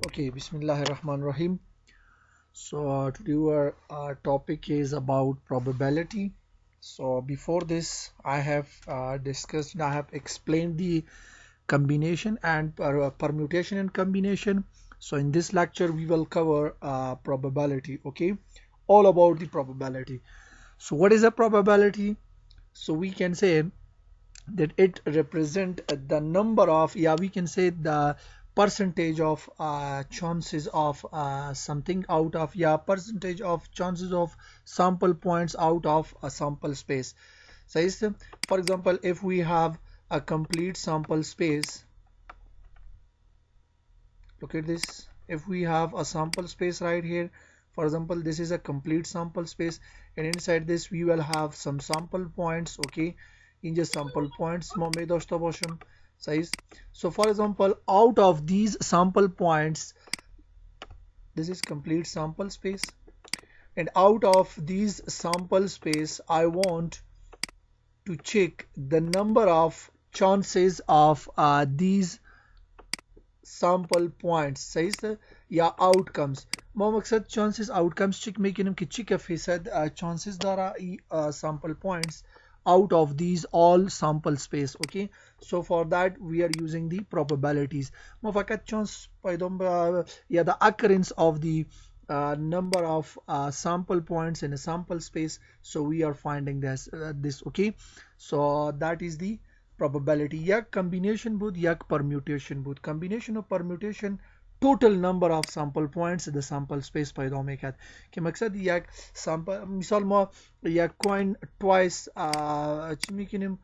Okay, Bismillahirrahmanirrahim. So today our topic is about probability. So before this, I have I have explained the combination and permutation and combination. So in this lecture, we will cover probability. Okay, all about the probability. So what is a probability? So we can say that it represent the number of, yeah, we can say the percentage of chances of something out of, yeah, percentage of chances of sample points out of a sample space. So for example, if we have a complete sample space, look at this. If we have a sample space right here, for example, this is a complete sample space, and inside this we will have some sample points. Okay, in just sample points مو داشته باشم. Size. So for example, out of these sample points, this is complete sample space, and out of these sample space I want to check the number of chances of these sample points सही से या outcomes ما मकसद chances outcomes check making कि check فيصد chances دارا sample points out of these all sample space. Okay, so for that we are using the probabilities. ما فقط chance پیدام yeah, the occurrence of the number of sample points in a sample space, so we are finding this. Okay, so that is the probability. Yak combination both, yak permutation both. Combination of permutation total number of sample points in the sample space पैदा होने का कि मकसद yak sample मिसाल ما yak coin twice making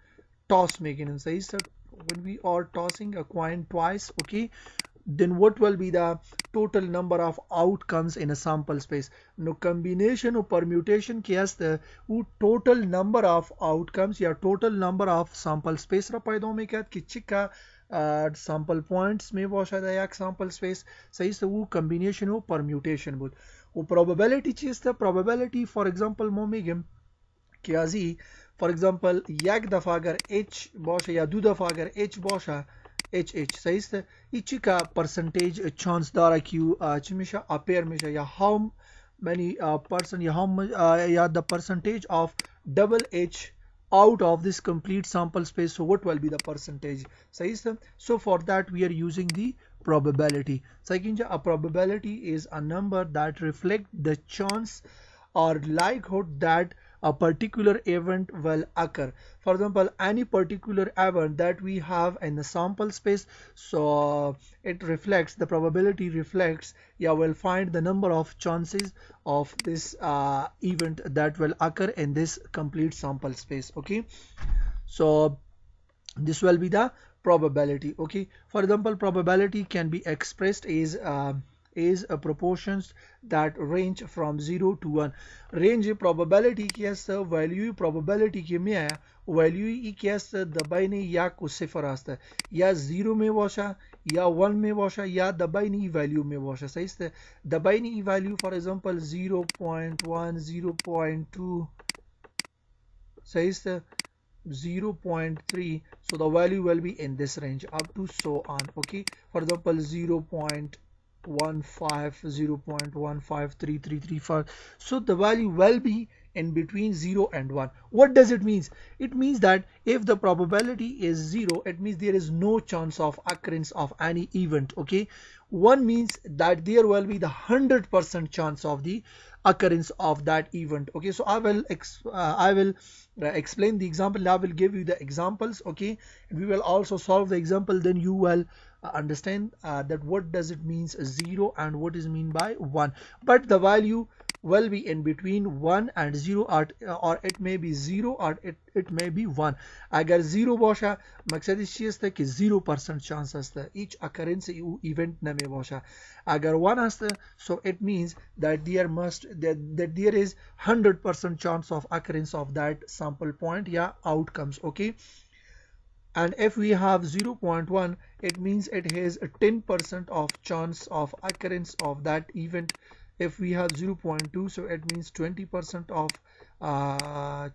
toss making him says that when we are tossing a coin twice, okay, then what will be the total number of outcomes in a sample space. No combination or permutation के हस्ते वो total number of outcomes या total number of sample space را पैदा में क्या कि चिका sample points में बाशा या sample space सही से वो combination or permutation बोल वो probability चीज़ था probability for example मो में गेम क्या जी for example یک دفعه اگر h باشه یا دو دفعه اگر h باشه HH सही است ایچی که percentage chance داره که چی میشه appear میشه یا how many person یا how much یا the percentage of double H out of this complete sample space, so what will be the percentage सही است. So for that we are using the probability. Second, a probability is a number that reflect the chance or likelihood that a particular event will occur. For example, any particular event that we have in the sample space, so it reflects, the probability reflects, yeah, we'll find the number of chances of this event that will occur in this complete sample space. Okay, so this will be the probability. Okay, for example, probability can be expressed as proportions that range from 0 to 1. Range probability की असं value probability की में है value की असं दबाईने या को सिफर असतं या 0 में वॉशा या 1 में वॉशा या दबाईने value में वॉशा सही है दबाईने value for example 0.1 0.2 सही है 0.3, so the value will be in this range up to so on. Okay, for example 0.15 0.153335, so the value will be in between 0 and 1. What does it mean? It means that if the probability is 0, it means there is no chance of occurrence of any event. Okay, 1 means that there will be the 100% chance of the occurrence of that event. Okay, so I will explain the example. I will give you the examples. Okay, and we will also solve the example, then you will understand that what does it means 0 and what is mean by 1. But the value will be in between 1 and 0, or it may be 0 or it may be 1. अगर 0 باشه مقصد इस चीज़ है कि 0% chance هست each occurrence event نمی باشه. अगर 1 هست, so it means that that there is 100% chance of occurrence of that sample point या outcomes. Okay, and if we have 0.1, it means it has a 10% of chance of occurrence of that event. If we have 0.2, so it means 20% of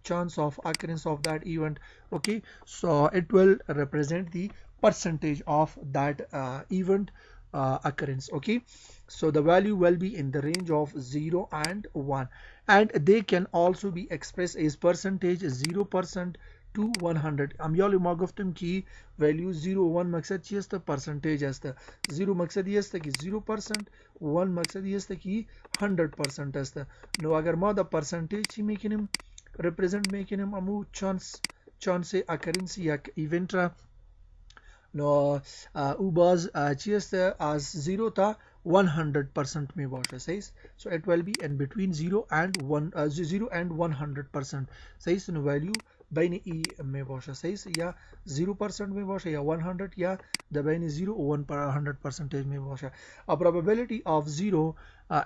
chance of occurrence of that event. Okay, so it will represent the percentage of that event occurrence. Okay, so the value will be in the range of 0 and 1, and they can also be expressed as percentage 0% to 100. am yali maguftum ki value 0 1 maksad chi asta percentage asta, 0 maksad ye asta ki 0%, 1 maksad ye asta ki 100% asta. no agar ma the percentage chi mekinim represent mekinim amu chance occurrence ya event ra no ubas cheers as 0 ta 100% may wash says, so it will be in between 0 and 1 0 and 100% says no value bain e may wash says ya 0% may wash ya 100 ya the bain 0 1 per 100% may wash. A probability of 0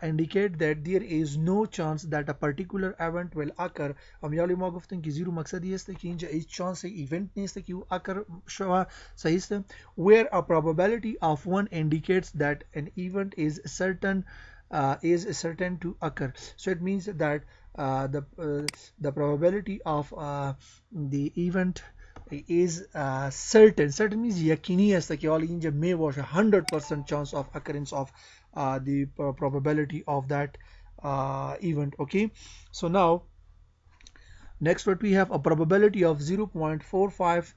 indicate that there is no chance that a particular event will occur. हम याली ما گفتن कि 0 मकसद ये है कि इंजा इस chance से event नहीं है कि occur शवा सही है, where a probability of 1 indicates that an event is certain to occur. So it means that the probability of the event is certain means yakini है कि all इंजा may was 100% chance of occurrence of the probability of that event. Okay, so now next what we have, a probability of 0.45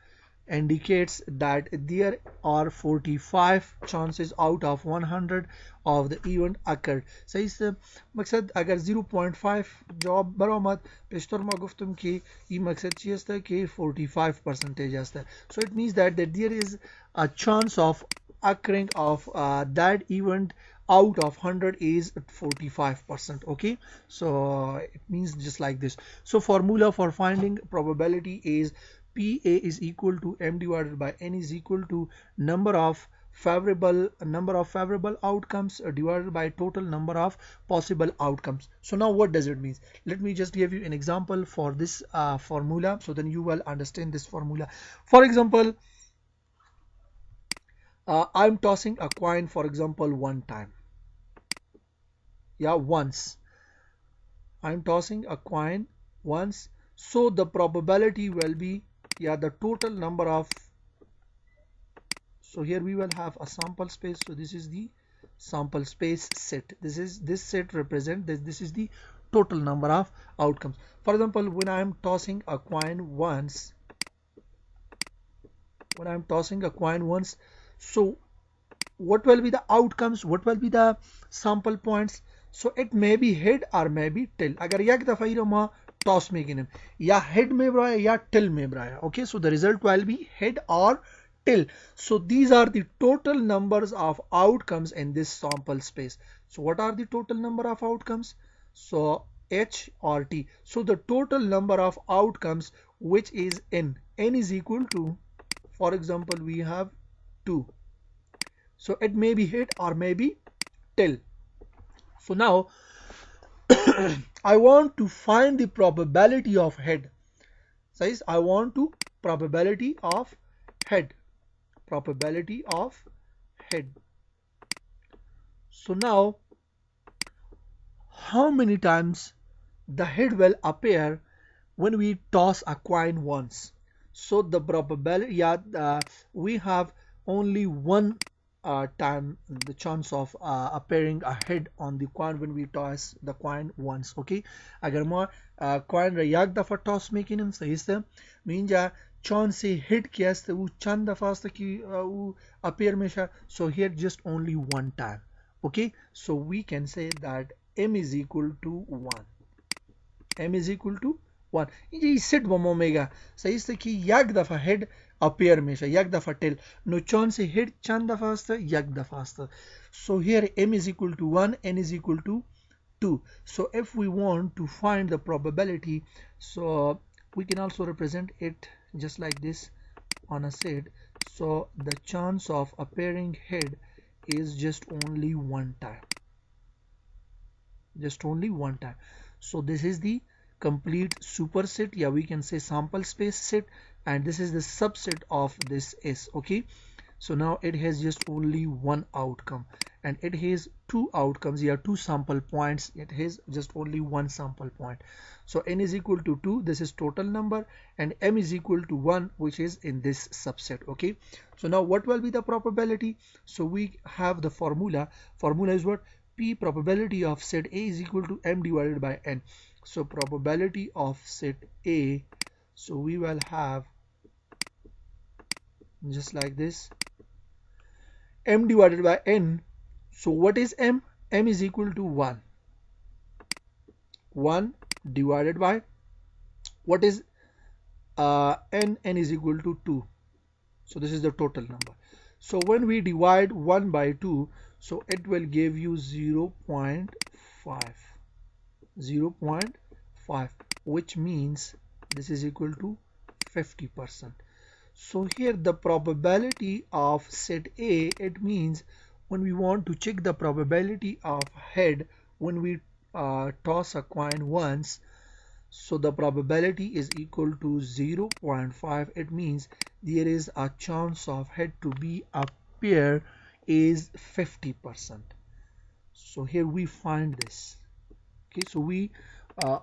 indicates that there are 45 chances out of 100 of the event occurred. सही से मकसद अगर 0.5 जवाब बरामद पेशतर मा गुफ्तम कि ये मकसद चीज़ था कि 45% आता है. So it means that there is a chance of occurring of that event out of 100 is 45%. Okay, so it means just like this. So formula for finding probability is PA is equal to M divided by N is equal to number of favorable outcomes divided by total number of possible outcomes. So now what does it mean? Let me just give you an example for this formula, so then you will understand this formula. For example, I'm tossing a coin, for example, one time. Yeah, once. I'm tossing a coin once. So the probability will be, yeah, the total number of, so here we will have a sample space. So this is the sample space set. This set represent this is the total number of outcomes. For example, when I am tossing a coin once, so what will be the outcomes, what will be the sample points? So it may be head or may be tail. अगर एक दफा ही Rama toss में गिने या head में बनाया या tail में बनाया. Okay, so the result will be head or tail. So these are the total numbers of outcomes in this sample space. So what are the total number of outcomes? So H or T. So the total number of outcomes, which is N is equal to, for example, we have 2. So it may be head or may be tail. So now I want to find the probability of head. Says I want to probability of head. So now how many times the head will appear when we toss a coin once? So the probability, we have only one time the chance of appearing a head on the coin when we toss the coin once. Okay, अगर मैं coin रे एक दफा toss मेकिनम सही से मीन्जा chance से hit किया से वो चंद दफा से कि वो appear में शा. So here just only one time. Okay, so we can say that M is equal to 1. M is equal to 1. ये set वो मोमेगा सही से कि एक दफा head appear में शा, एक दफा tail. No chance से head चंद दफा आस्ता, एक दफा आस्ता. So here M is equal to 1, N is equal to 2. So if we want to find the probability, so we can also represent it just like this on a set. So the chance of appearing head is just only one time. So this is the complete superset, yeah, we can say sample space set, and this is the subset of this S. Okay, So now it has just only one outcome, and it has two outcomes here, two sample points. It has just only one sample point. So n is equal to 2, this is total number, and m is equal to 1, which is in this subset. Okay, so now what will be the probability? So we have the formula. Formula is what? P, probability of set A is equal to m divided by n. So probability of set A, so we will have just like this, m divided by n. So what is m? M is equal to 1. 1 divided by what is n? N is equal to 2. So this is the total number. So when we divide 1 by 2, so it will give you 0.5. 0.5, which means this is equal to 50%. So here the probability of set A, it means when we want to check the probability of head when we toss a coin once, so the probability is equal to 0.5. It means there is a chance of head to be a pair is 50%. So here we find this. Okay, so we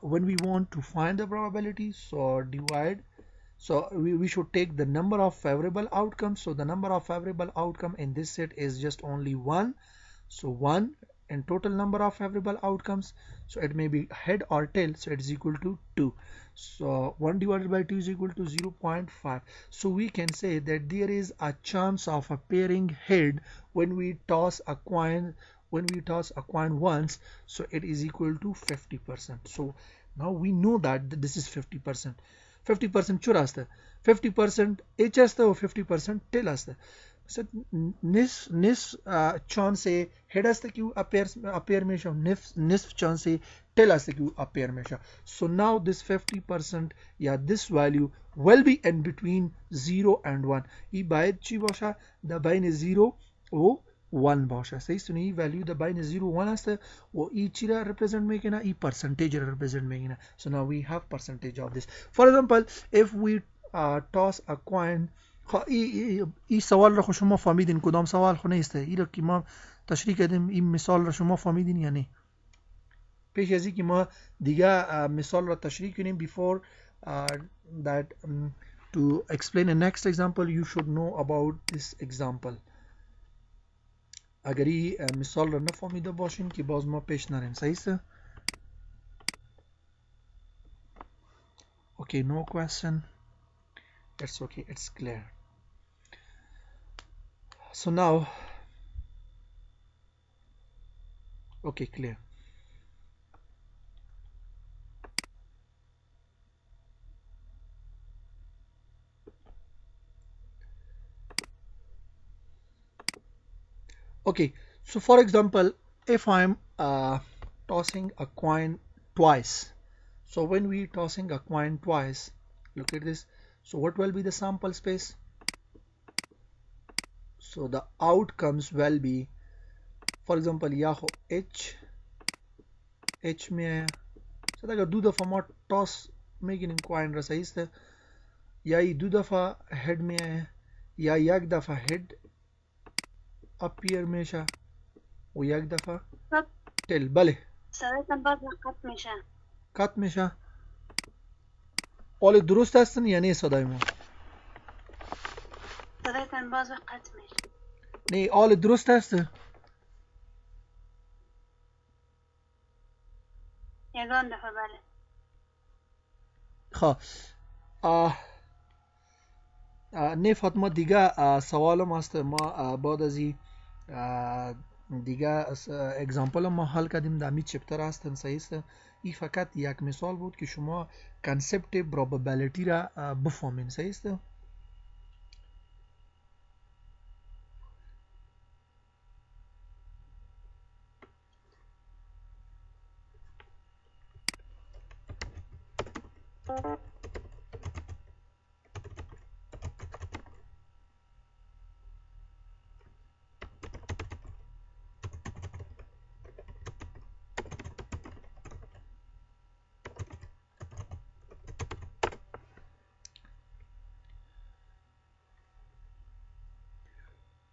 when we want to find the probability, so divide, so we should take the number of favorable outcomes. So the number of favorable outcome in this set is just only 1. So 1 and total number of favorable outcomes, so it may be head or tail, so it is equal to 2. So 1 divided by 2 is equal to 0.5. So we can say that there is a chance of a pairing head when we toss a coin. When we toss a coin once, so it is equal to 50%. So now we know that this is 50%. 50% चुर असतं, 50% H असतं व 50% tell असतं. So निस chance से head असतं की appear में शो, निस chance से tail असतं की appear में शो. So now this 50% या this value will be in between 0 and 1. ई बायत ची बाशा द बाइन 0 و 1 باشا. सही सुनिए, value the बाइन 0 1 असतं व ई चिरा represent में किना ई percentage represent में किना. So now we have percentage of this. For example, if we toss a coin, ای سوال رو شما فهمیدین، کدام سوال خو نیسته ای رو که ما تشریح کردیم، این مثال رو شما فهمیدین یا نه؟ پیش از اینکه ما دیگه مثال رو تشریح کنیم before that to explain a next example you should know about this example. اگر این مثال رو نفهمیده باشین که باز ما پیش نریم. صحیح است؟ Okay, no question. It's okay, it's clear. So now, okay, clear. Okay, so for example, if I'm tossing a coin twice, so when we tossing a coin twice, look at this. So what will be the sample space? So the outcomes will be, for example, Yahoo H में so that दो दफा ما toss making coin रहा सही है, या ये दो दफा head में आया, या एक दफा head appear में शा و یک دفعه تل. بله صدایتان باز قطع میشه. قطع میشه. حال درست هستن یا نه صدای ما؟ صدایتان باز قطع میشه. نه حال درست هست؟ یگان دفعه بله. خب نه فاطمه دیگه سوالم هست، ما بعد از این دیگه اگزامپل ما حل کردیم در می چپتر هستن. صحیح است؟ این فقط یک مثال بود که شما کانسپت پروبابیلیتی را بفهمین. صحیح است؟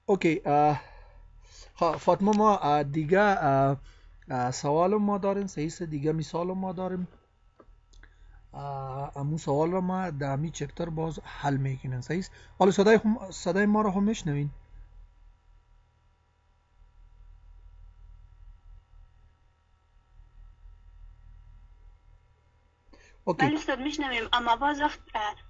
اوکی فاطمه ما دیگه سوال ما داریم صحیح است دیگه مثال ما داریم امو سوال را ما در امی چپتر باز حل میکنیم صحیح است حالا صدای ما را هم میشنوین اوکی بله استاد میشنویم اما باز وقت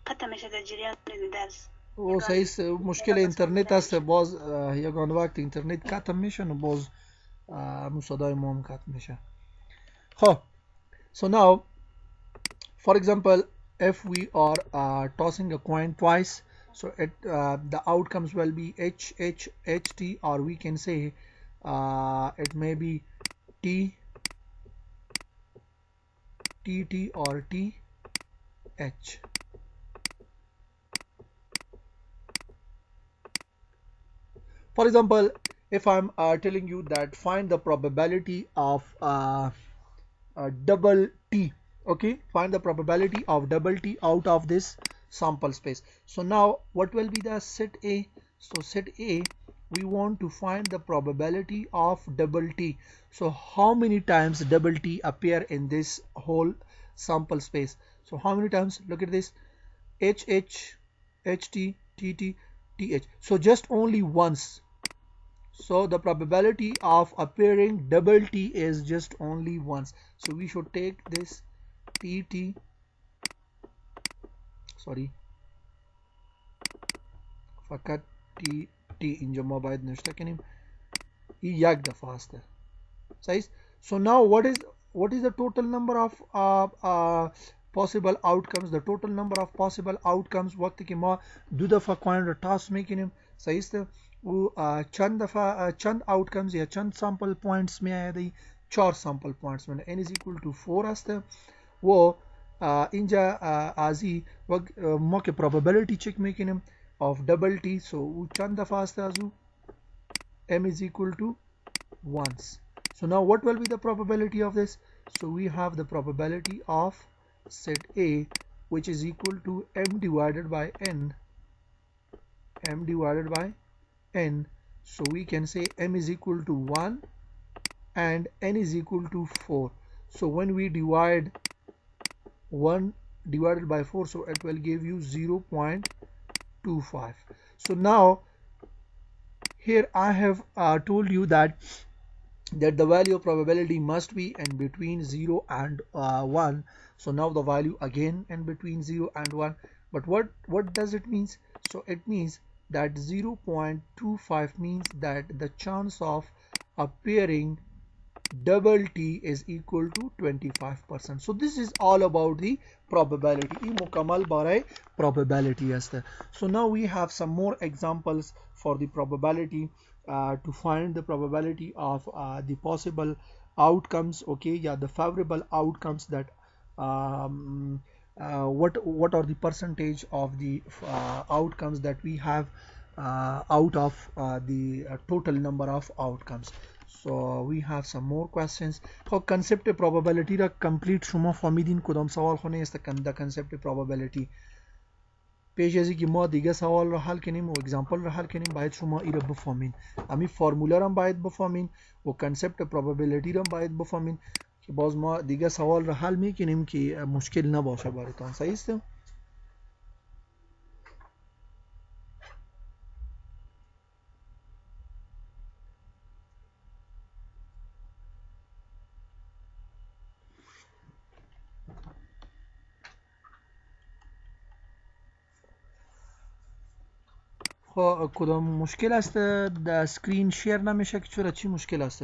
قطع میشه در جریان درس او یگان صحیح است مشکل یگان بس اینترنت متوجه است میشه باز یگان وقت اینترنت قطع میشه و باز امو صدای ما هم قطع میشه خب so now for example if we are tossing a coin twice so the outcomes will be h h h t or we can say it may be t t t or t h. For example, if I'm telling you that find the probability of double t, okay, find the probability of double t out of this sample space. So now what will be the set A? So set A, we want to find the probability of double t. So how many times double t appear in this whole sample space? So how many times? Look at this, h h h t t t t h. So just only once. So the probability of appearing double T is just only once. So we should take this TT, sorry, fakat TT اینجا باید نشته کنیم یک دفعه است. So now what is the total number of possible outcomes? The total number of possible outcomes وقتی که ما دو دفعه کوین را تاس میکنیم صحیح است و چند دفعه چند outcomes یا چند sample points می آید 4 sample points من n is equal to 4 است و اینجا ازی ما که probability check میکنیم of double t so او چند دفعه است از او m is equal to once. So now what will be the probability of this? So we have the probability of set A which is equal to m divided by n, m divided by n. So we can say m is equal to 1 and n is equal to 4. So when we divide 1 divided by 4 so it will give you 0.25. So now here I have told you that the value of probability must be in between 0 and 1. So now the value again in between 0 and 1. But what does it means? So it means that 0.25 means that the chance of appearing double t is equal to 25%. So this is all about the probability. این مکمل برای probability است. So now we have some more examples for the probability to find the probability of the possible outcomes, okay, yeah, the favorable outcomes that what are the percentage of the outcomes that we have out of the total number of outcomes. So we have some more questions. خب concept probability را complete شما فهمیدین کدام سوال خونه است the concept probability پیش از اینکه ما دیگه سوال را حل کنیم و اگزامپل را حل کنیم باید شما این را بفهمین امی فرموله را باید بفهمین و کنسپت پروبابیلیتی را باید بفهمین که باز ما دیگه سوال را حل میکنیم که مشکل نباشه براتون صحیح است خب کدام مشکل است د اسکرین شیر نمیشه که چرا چی مشکل است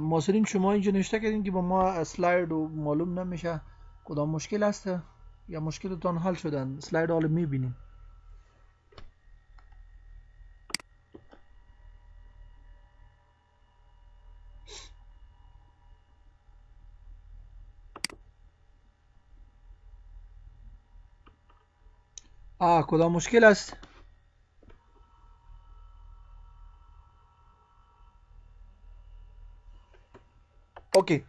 ماسرین شما اینجا نوشته کردین که با ما اسلاید و معلوم نمیشه کدام مشکل است یا مشکلتان حل شدن اسلاید حالا میبینیم کدام مشکل است okay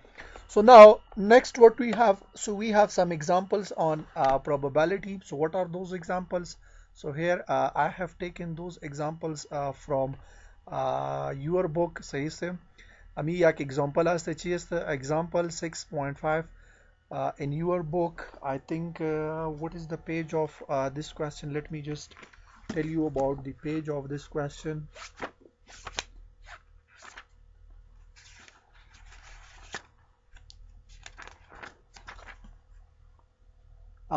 So now next what we have, so we have some examples on probability. So what are those examples? So here I have taken those examples from your book. सही से अमी एक example असते चीज़ example 6.5 in your book. I think what is the page of this question? Let me just tell you about the page of this question.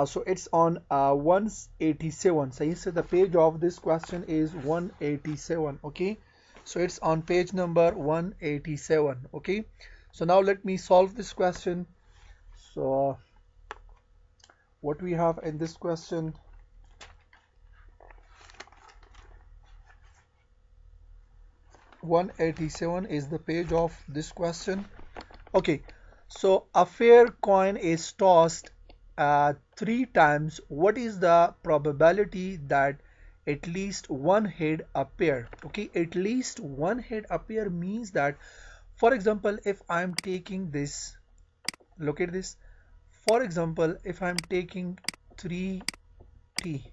So it's on 187. So you say the page of this question is 187. Okay, so it's on page number 187. Okay, so now let me solve this question. So what we have in this question, (187) is the page of this question. Okay, so a fair coin is tossed 3 times. What is the probability that at least one head appear? Okay, at least one head appear means that, for example, if I'm taking this, look at this. For example, if I'm taking 3t,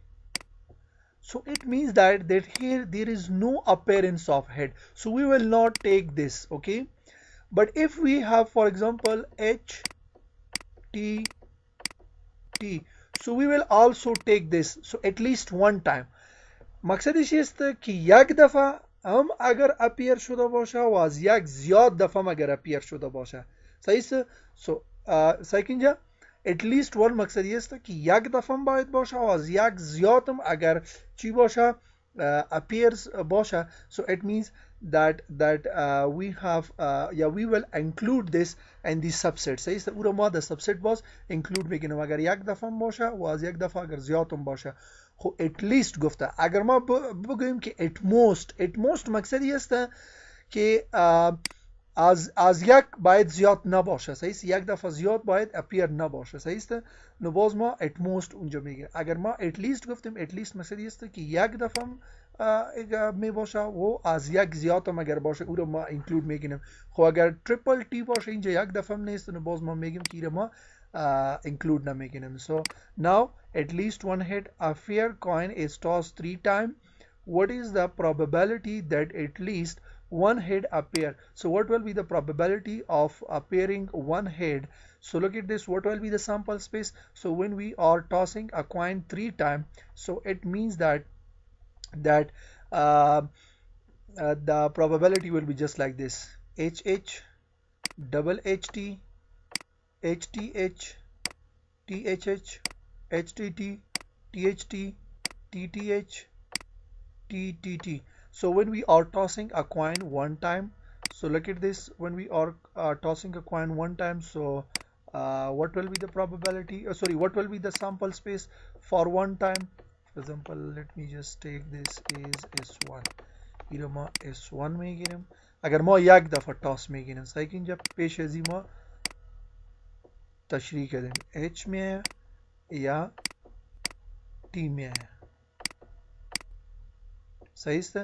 so it means that here there is no appearance of head. So we will not take this. Okay, but if we have, for example, h t t, so we will also take this. So at least one time. مقصد ایش است که یک دفعه هم اگر اپیر شده باشه و از یک زیاد دفعه اگر اپیر شده باشه. صحیح است؟ سو صحیح اینجا at least one مقصد است که یک دفعه باید باشه و از یک زیاد هم اگر چی باشه appears باشه. So it means that we have yeah, we will include this in the subset. صحیح است؟ او را ما در subset باز include میکنیم اگر یک دفعه باشه و از یک دفعه اگر زیاد هم باشه. خب at least گفته. اگر ما بگوییم که at most مقصدی است که از یک باید زیاد نباشه. صحیح است؟ یک دفعه زیاد باید اپیر نباشه. صحیح است؟ نو باز ما at most اونجا میگه. اگر ما at least گفتیم at least مقصدی است که یک دفعه می باشه و از یک زیاد هم اگر باشه او رو ما include میگیم. خب اگر triple t باشه اینجا یک دفعه نیست، نو باز ما میگیم که این ما include namaginam. So now at least one head, a fair coin is tossed 3 times. What is the probability that at least one head appear? So what will be the probability of appearing one head? So look at this, what will be the sample space? So when we are tossing a coin 3 times, so it means that the probability will be just like this: HH, double HT, HTH, THH, HTT, THT, TTH, TTT. So when we are tossing a coin one time, so look at this, when we are tossing a coin one time, so what will be the probability, sorry, what will be the sample space for one time? For example, let me just take this is S1. IRMA S1 میگیریم. اگر ما یک دفعه تاس میگیریم سعی که اینجا پیش از ما تشریح کردیم H میه یا T میه. صحیح است؟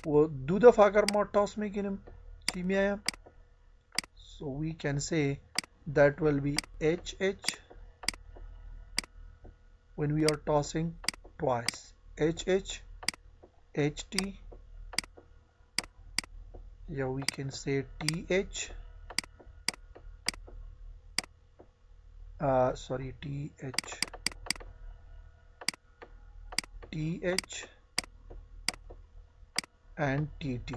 و دو دفعه اگر ما تاس میگیریم چی میه؟ So we can say that will be HH when we are tossing twice. HH, HT, yeah, we can say TH, sorry, TH, TH and TT.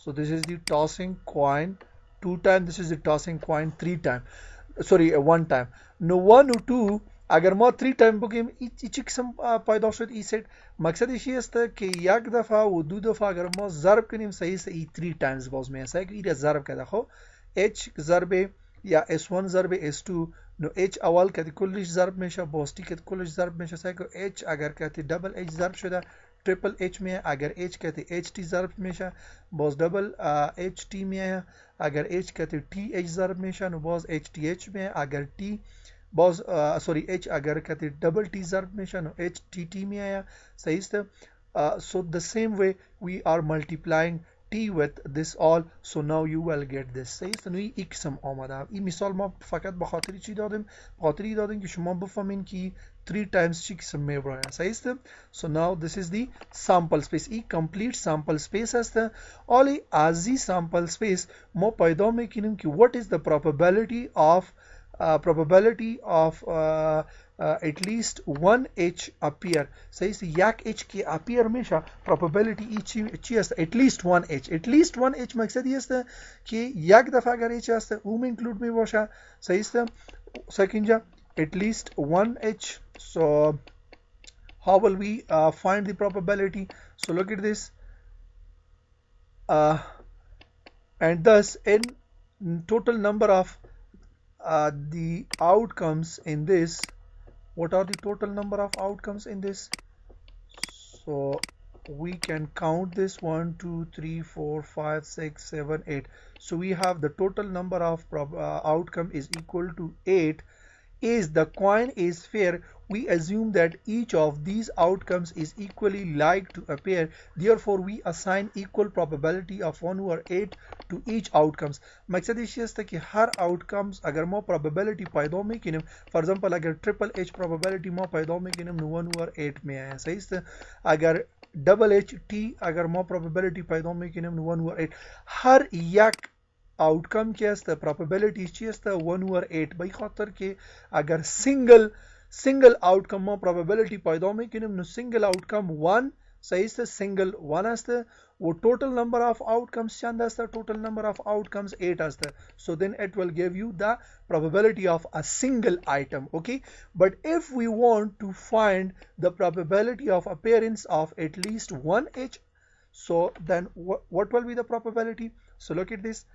So this is the tossing coin 2 times, this is the tossing coin 3 times, sorry 1 time. No 1 or 2 اگر ما 3 تایم بگیم چی قسم پیدا شد ای سیت؟ مقصدش این است که یک دفعه و دو دفعه اگر ما ضرب کنیم صحیح است ای 3 تایمز باز میاد. صحیح که این ضرب کرده. خب h ضرب یا s1 ضرب s2 نو h اول که کلش ضرب میشه باز t که کلش ضرب میشه. صحیح که h اگر که دبل h ضرب شده triple H में है. अगर H कहते H T ज़रब हमेशा boss double H T में है. अगर H कहते T H ज़रब हमेशा नो बॉस एच टी एच में है. अगर टी बॉस सॉरी एच अगर कहते डबल टी ज़रब हमेशा नो एच टी टी में आया. सही है. So the same way we are multiplying t with this all. So now you will get this. صحیح است. نوی x هم آمده. این مثال ما فقط به خاطر چی دادیم؟ به خاطر دادیم که شما بفهمین که 3 times چی قسم میبره. صحیح است. So now this is the sample space. این complete sample space است. حالا از این sample space ما پیدا میکنیم که what is the probability of at least one h appear. صحیح است. یک h که appear میشه probability چی است؟ at least one h. at least one h مقصد است که یک دفعه اگر h است اون include می باشه. صحیح است. second at least one h. so how will we find the probability? So look at this, and thus in total number of the outcomes in this, what are the total number of outcomes in this? So we can count this 1 2 3 4 5 6 7 8. So we have the total number of outcome is equal to 8. Is the coin is fair, we assume that each of these outcomes is equally like to appear, therefore we assign equal probability of 1 over 8 to each outcomes. مقصد ایشی است که هر outcomes اگر ما probability پیدا میکنیم، for example اگر triple h probability ما پیدا میکنیم 1 over 8 می آید. صحیح است. اگر double h t اگر ما probability پیدا میکنیم 1 over 8. هر یک outcome क्या है probability चीज है 1 over 8 by खातर के अगर single outcome में probability पैदा में कि नो सिंगल आउटकम 1 सही से सिंगल 1 असते वो टोटल नंबर ऑफ आउटकम्स चंद असते टोटल नंबर ऑफ आउटकम्स 8 असते so then it will give you the probability of a single item. Okay, but if we want to find the probability of appearance of at least one h, so then what will be the probability? So look at this.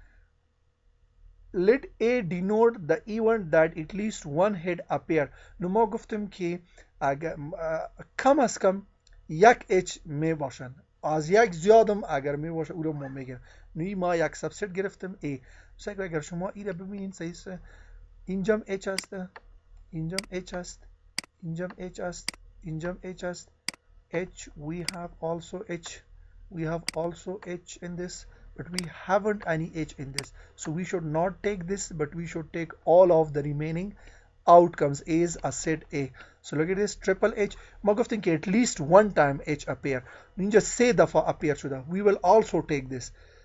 Let A denote the event that at least one head appear. نو ما گفتیم که اگر کم از کم یک اچ می باشن، از یک زیادم اگر می باشه او رو ما میگیم. نوی ما یک سبست گرفتیم A. مثلا اگر شما ای رو ببینید صحیح است، اینجام H است، اینجام H است، اینجام H است، اینجام H است. H we have also H in this, but we haven't any h in this, so we should not take this, but we should take all of the remaining outcomes as a set A. So look at this triple h ما گفتیم که at least one time h appear اینجا 3 دفعه appear شده. We will also take this.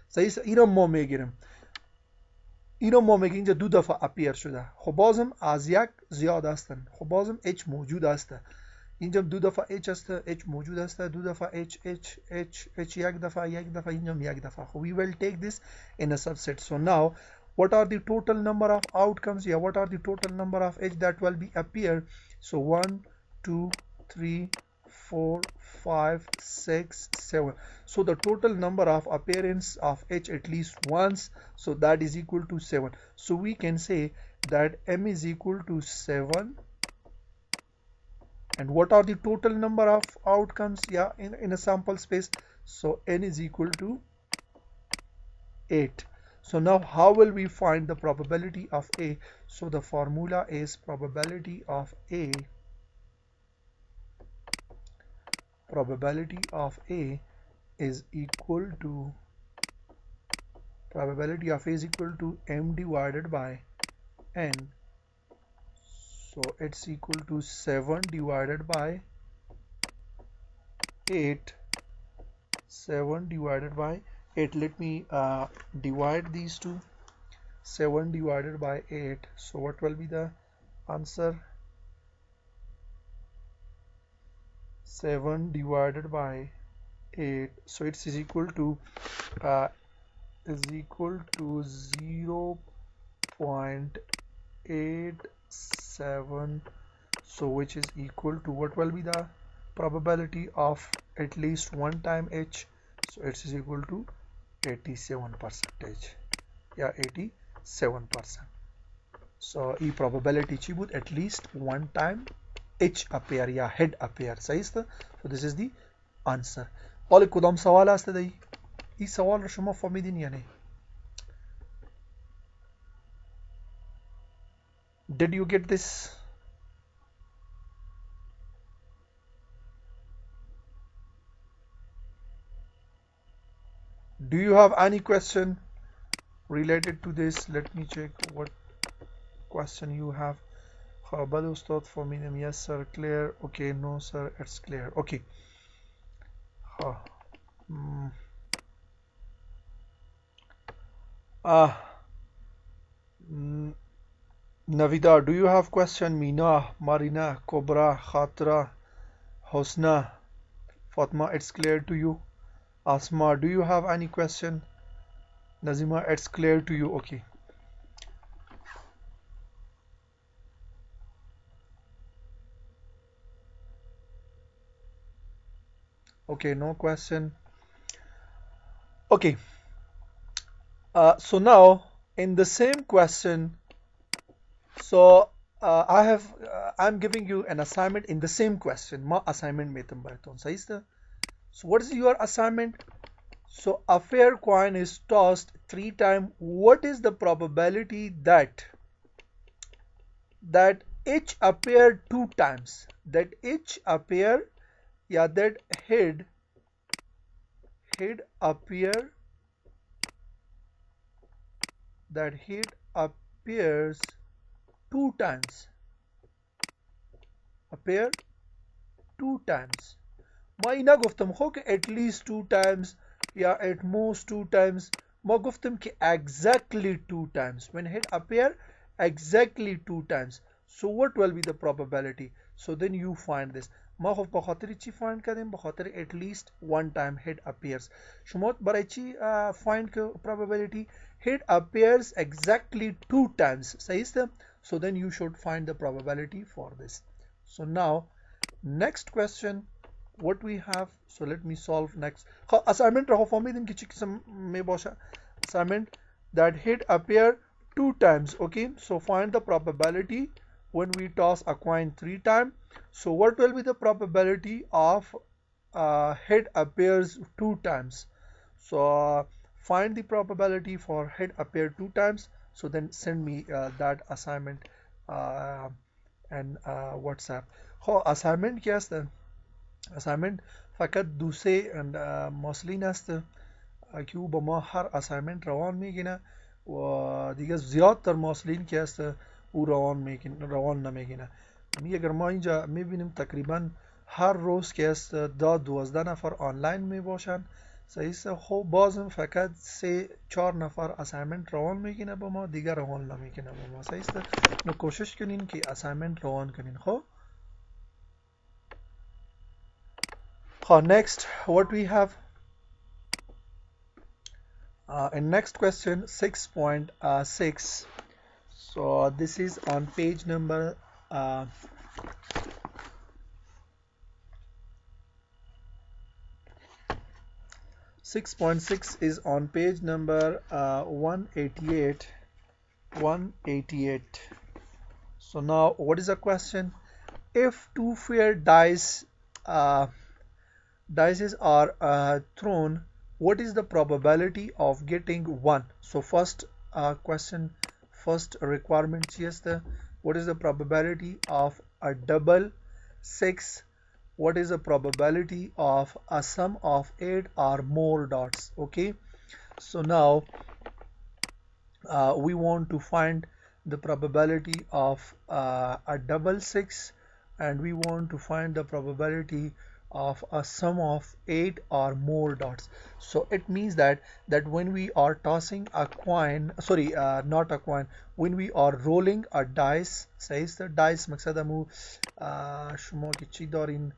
صحیح است. اینو ما میگیریم، اینو ما میگیم اینجا 2 دفعه appear شده. خب بازم از یک زیاد هستن، خب بازم h موجود است. اینجا 2 دفعه h است، h موجود است، 2 دفعه h یک دفعه اینجا یک دفعه. خب we will take this in a subset. So now what are the total number of outcomes? Yeah, what are the total number of h that will be appear? So 1 2 3 4 5 6 7. So the total number of appearance of h at least once, so that is equal to 7. So we can say that m is equal to 7. And what are the total number of outcomes? Yeah, in a sample space. So n is equal to 8. So now how will we find the probability of A? So the formula is probability of A is equal to m divided by n. So it's equal to 7 divided by 8. 7 divided by 8. Let me divide these two. 7 divided by 8. So what will be the answer? 7 divided by 8. So it is equal to 0.87. So which is equal to, what will be the probability of at least one time h? So it is equal to 87%. Yeah, 87%. So e probability chibut at least one time h appear, yeah, head appear. صحیح است. So this is the answer. حالا کدام سوال است دی؟ این سوال رو شما فهمیدین یا نه؟ Did you get this? Do you have any question related to this? Let me check what question you have. بله استاد for me yes sir clear. Okay, no sir, it's clear. Okay. Mm. Mm, Navida, do you have question? Mina, Marina, Cobra, Khatra, Hosna, Fatma, it's clear to you. Asma, do you have any question? Nazima, it's clear to you. Okay. Okay, no question. Okay. So now in the same question, so I'm giving you an assignment in the same question. Ma assignment में तुम बैठो सही से. So what is your assignment? So a fair coin is tossed 3 times. What is the probability that each appear 2 times? That each appear, yeah, that head appear, that head appears 2 times. Appear 2 times. ما اینا گفتم خب که at least 2 times یا at most 2 times. ما گفتم که exactly 2 times. When head appear exactly 2 times. So what will be the probability? So then you find this. ما خب به خاطر چی find کردیم؟ به خاطر at least 1 time head appears. شما برای چی find که probability? Head appears exactly 2 times. صحیح است؟ So then you should find the probability for this. So now next question what we have. So let me solve next. Assignment raho فهمیدیم که چی قسم می باشه. Assignment that head appear 2 times. Okay, so find the probability when we toss a coin 3 times. So what will be the probability of head appears 2 times? So find the probability for head appear 2 times. So then send me that assignment and WhatsApp. Assignment क्या है? assignment فقط دوسه ماسلین است که او با ما هر اسایمنت روان میگینه و دیگه زیادتر ماسلین که است او روان نمیگینه. اگر ما اینجا میبینیم تقریبا هر روز که است 12 نفر آنلاین میباشن صحیح است. خب بازم فقط 3-4 نفر اسایمنت روان میگینه با ما دیگه روان نمیگینه با ما صحیح است. نو کوشش کنین که اسایمنت روان کنین. خب next what we have in next question 6.6. So this is on page number 6.6 is on page number 188. So now what is the question? If two fair dices are thrown, what is the probability of getting one? So first question, first requirement is what is the probability of a double 6? What is the probability of a sum of 8 or more dots? Okay, so now we want to find the probability of a double 6 and we want to find the probability of a sum of 8 or more dots. So it means that when we are tossing a coin, sorry, not a coin, when we are rolling a dice, says the dice مقصد امو شما که چی دارین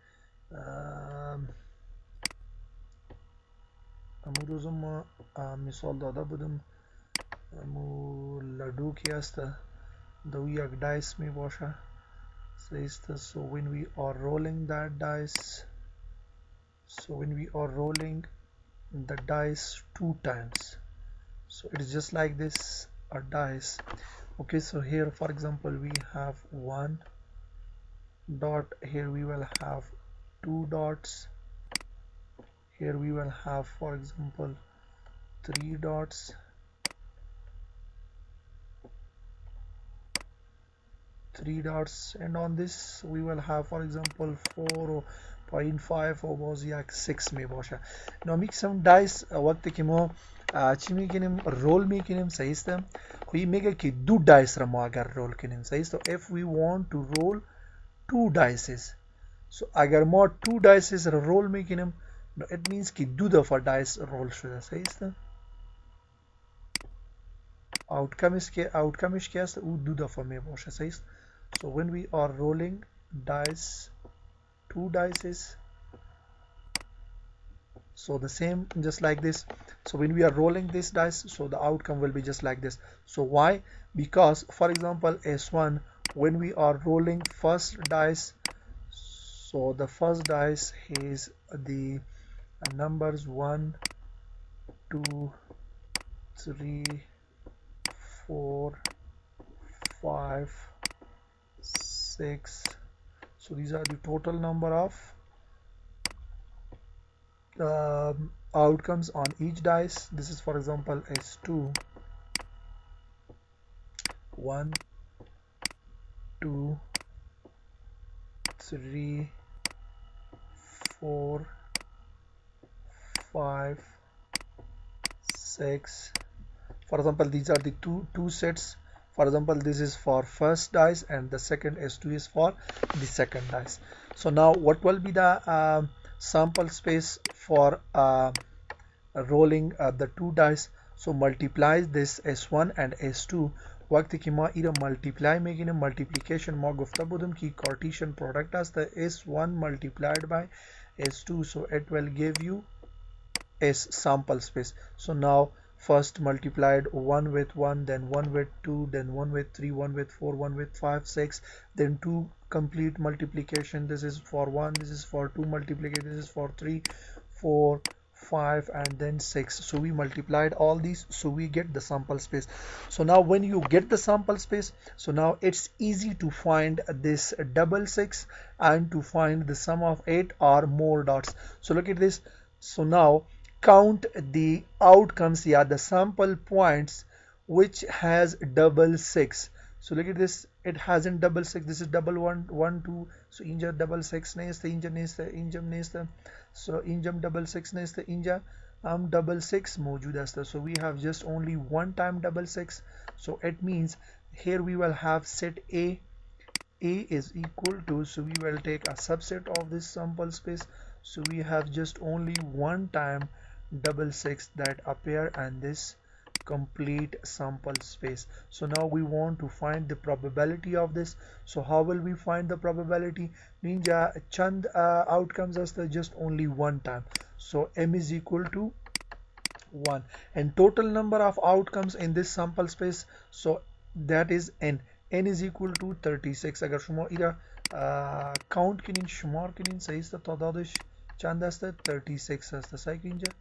امو روز ما مثال داده بودم امو لدو که است دو یک dice می باشه says the, so when we are rolling that dice, so when we are rolling the dice 2 times, so it is just like this a dice. Okay, so here for example we have 1 dot, here we will have 2 dots, here we will have for example 3 dots, 3 dots, and on this we will have for example 0.5 باز یک 6 می باشه. now میکسم دایس وقتی که ما چی میکنیم رول میکنیم صحیح است. خب این میگه که دو دایس را ما اگر رول کنیم صحیح است. if we want to roll two dices so اگر ما two dices را رول میکنیم it means که دو دفعه دایس رول شده صحیح است. outcomeش که است او دو دفعه می باشه صحیح است. so when we are rolling dice two dices so the same just like this. So when we are rolling this dice so the outcome will be just like this. So why? Because for example S1 when we are rolling first dice so the first dice is the numbers 1 2 3 4 5 6 so these are the total number of outcomes on each dice. This is for example S2 1 2 3 4 5 6 for example these are the two sets. For example this is for first dice and the second S2 is for the second dice. So now what will be the sample space for rolling the two dice. So multiply this S1 and S2 وقتی که ما ایره ملتیپلای میگیریم ملتیپلیکیشن ما گفته بودیم که کارتیشن پرودکت است S1 multiplied by S2 so it will give you S sample space. So now first multiplied 1 with 1 then 1 with 2 then 1 with 3 1 with 4 1 with 5 6 then 2 complete multiplication. This is for 1 this is for 2 multiplication this is for 3 4 5 and then 6. So we multiplied all these so we get the sample space. So now when you get the sample space so now it's easy to find this double 6 and to find the sum of 8 or more dots. So look at this. So now count the outcomes here the sample points which has double 6. So look at this it hasn't double 6 this is double 1 1 2 so inja double 6 neste injam neste so injam double 6 neste inja double 6 mawjood asta. So we have just only one time double 6 so it means here we will have set A is equal to so we will take a subset of this sample space so we have just only one time double 6 that appear and this complete sample space. So now we want to find the probability of this. So how will we find the probability? Ninja chand outcomes as the just only one time. So m is equal to 1 and total number of outcomes in this sample space so that is n is equal to 36. अगर شما इरा count کنین شمار کنین صحیح است تعدادش چند است 36 است صحیح اینجا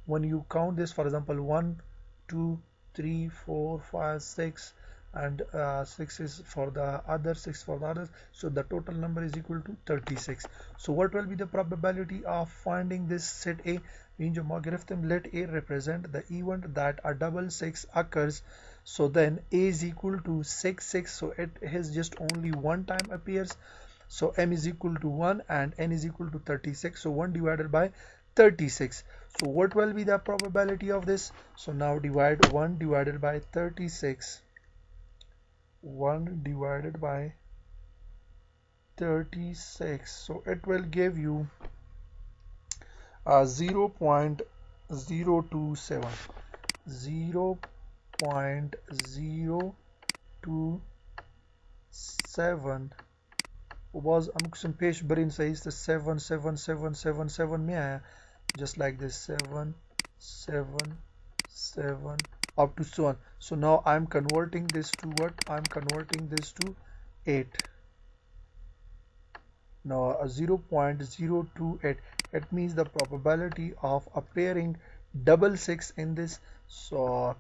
when you count this for example 1 2 3 4 5 6 and 6 is for the other 6 for the others so the total number is equal to 36. So what will be the probability of finding this set A? Let A represent the event that a double 6 occurs so then A is equal to 6 6 so it has just only one time appears so m is equal to 1 and n is equal to 36 so 1 divided by 36. So what will be the probability of this? So now divide 1 divided by 36 1 divided by 36 so it will give you 0.027 0.027 was some page brain says the 77777 में just like this 7 7 7 up to so on. So now I'm converting this to what? I'm converting this to 8. Now a 0.028 it means the probability of appearing double 6 in this so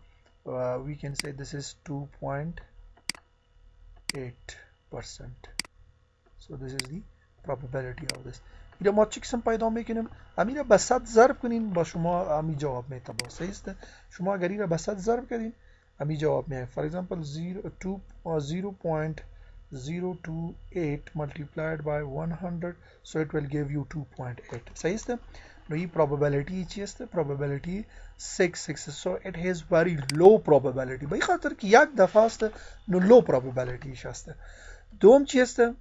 we can say this is 2.8%. So this is the probability of this. إذا ما چیکسم پیدا میکنیم امی را به 100 ضرب کنین با شما امی جواب میده با صحیح است شما اگر این را به 100 ضرب کردین امی جواب میاد for example 0.028 0 to 8 multiplied by 100, so it will give you 2.8. सही है ना? ये probability चीज़ है, probability 6 so it has very low probability. भाई खातर कि एक दफा است no low probability است. دوم चीज़ है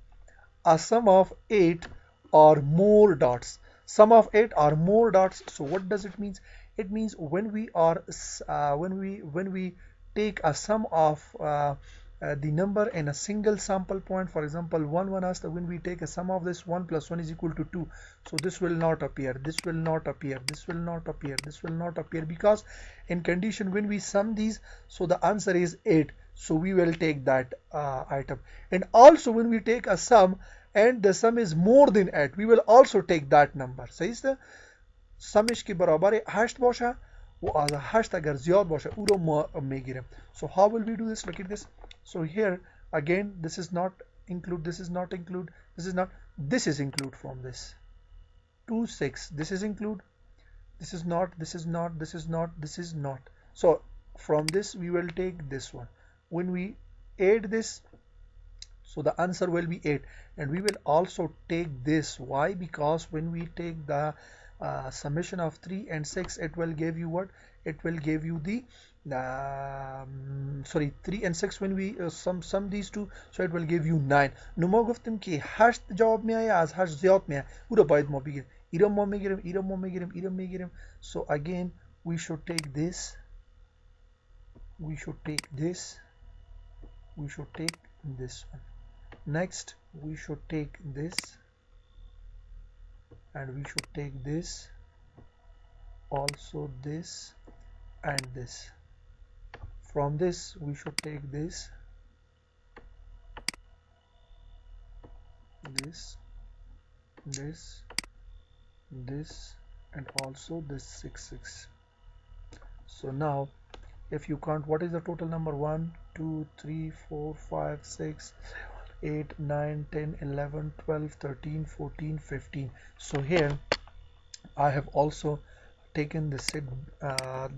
a sum of 8 or more dots. Sum of 8 or more dots. So what does it mean? It means when we are when we take a sum of the number in a single sample point, for example 1 as when we take a sum of this 1 plus 1 is equal to 2, so this will not appear, this will not appear, this will not appear, this will not appear, because in condition when we sum these, so the answer is 8, so we will take that item. And also when we take a sum and the sum is more than 8, we will also take that number. सही है? سمش که برابر 8 باشه و از 8 اگر زیاد باشه او رو ما میگیریم. So how will we do this? Look at this. So here again this is not include, this is not include, this is not, this is include from this. 2 6, this is include, this is not, this is not, this is not, this is not. So from this we will take this one. When we add this, so the answer will be 8, and we will also take this. Why? Because when we take the summation of 3 and 6, it will give you what? It will give you the sorry 3 and 6 when we sum these two, so it will give you 9. نو ما گفتیم که 8 جواب می آید از 8 زیاد می آید، او رو باید ما بگیریم. ایران ما میگیریم، ایران ما میگیریم، ایران میگیریم. So again we should take this, we should take this, we should take this one. Next we should take this, and we should take this, also this and this. From this we should take this, this, and also this 6 6. So now if you count, what is the total number? 1 2 3 4 5 6 8 9 10 11 12 13 14 15. So here I have also taken the set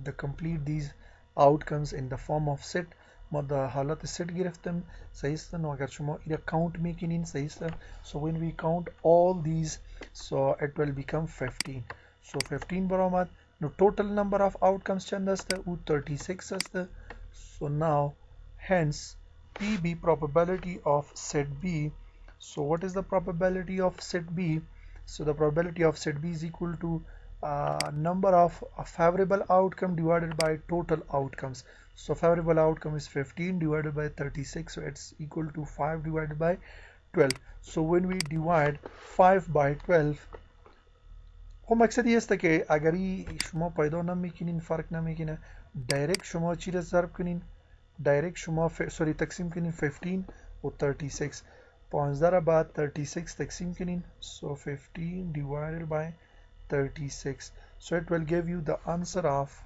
the complete these outcomes in the form of set. ما در حالت set گرفتم. صحیح است؟ نو اگر شما اینا count میکنین، صحیح است؟ So when we count all these, so it will become 15. So 15 برآمد. نو total number of outcomes چند است؟ او 36 است. So now hence PB, probability of set B. So what is the probability of set B? So the probability of set B is equal to number of favorable outcome divided by total outcomes. So favorable outcome is 15 divided by 36, so it's equal to 5 divided by 12. So when we divide 5 by 12, خب مقصد این است که اگر شما پیدا نمیکنین، فرق نمیکنه، دایرکت شما چی را ضرب کنین، دایرکت شما تقسیم کنین 15 و 36، 15 را بعد 36 تقسیم کنین، so 15 divided by 36, so it will give you the answer of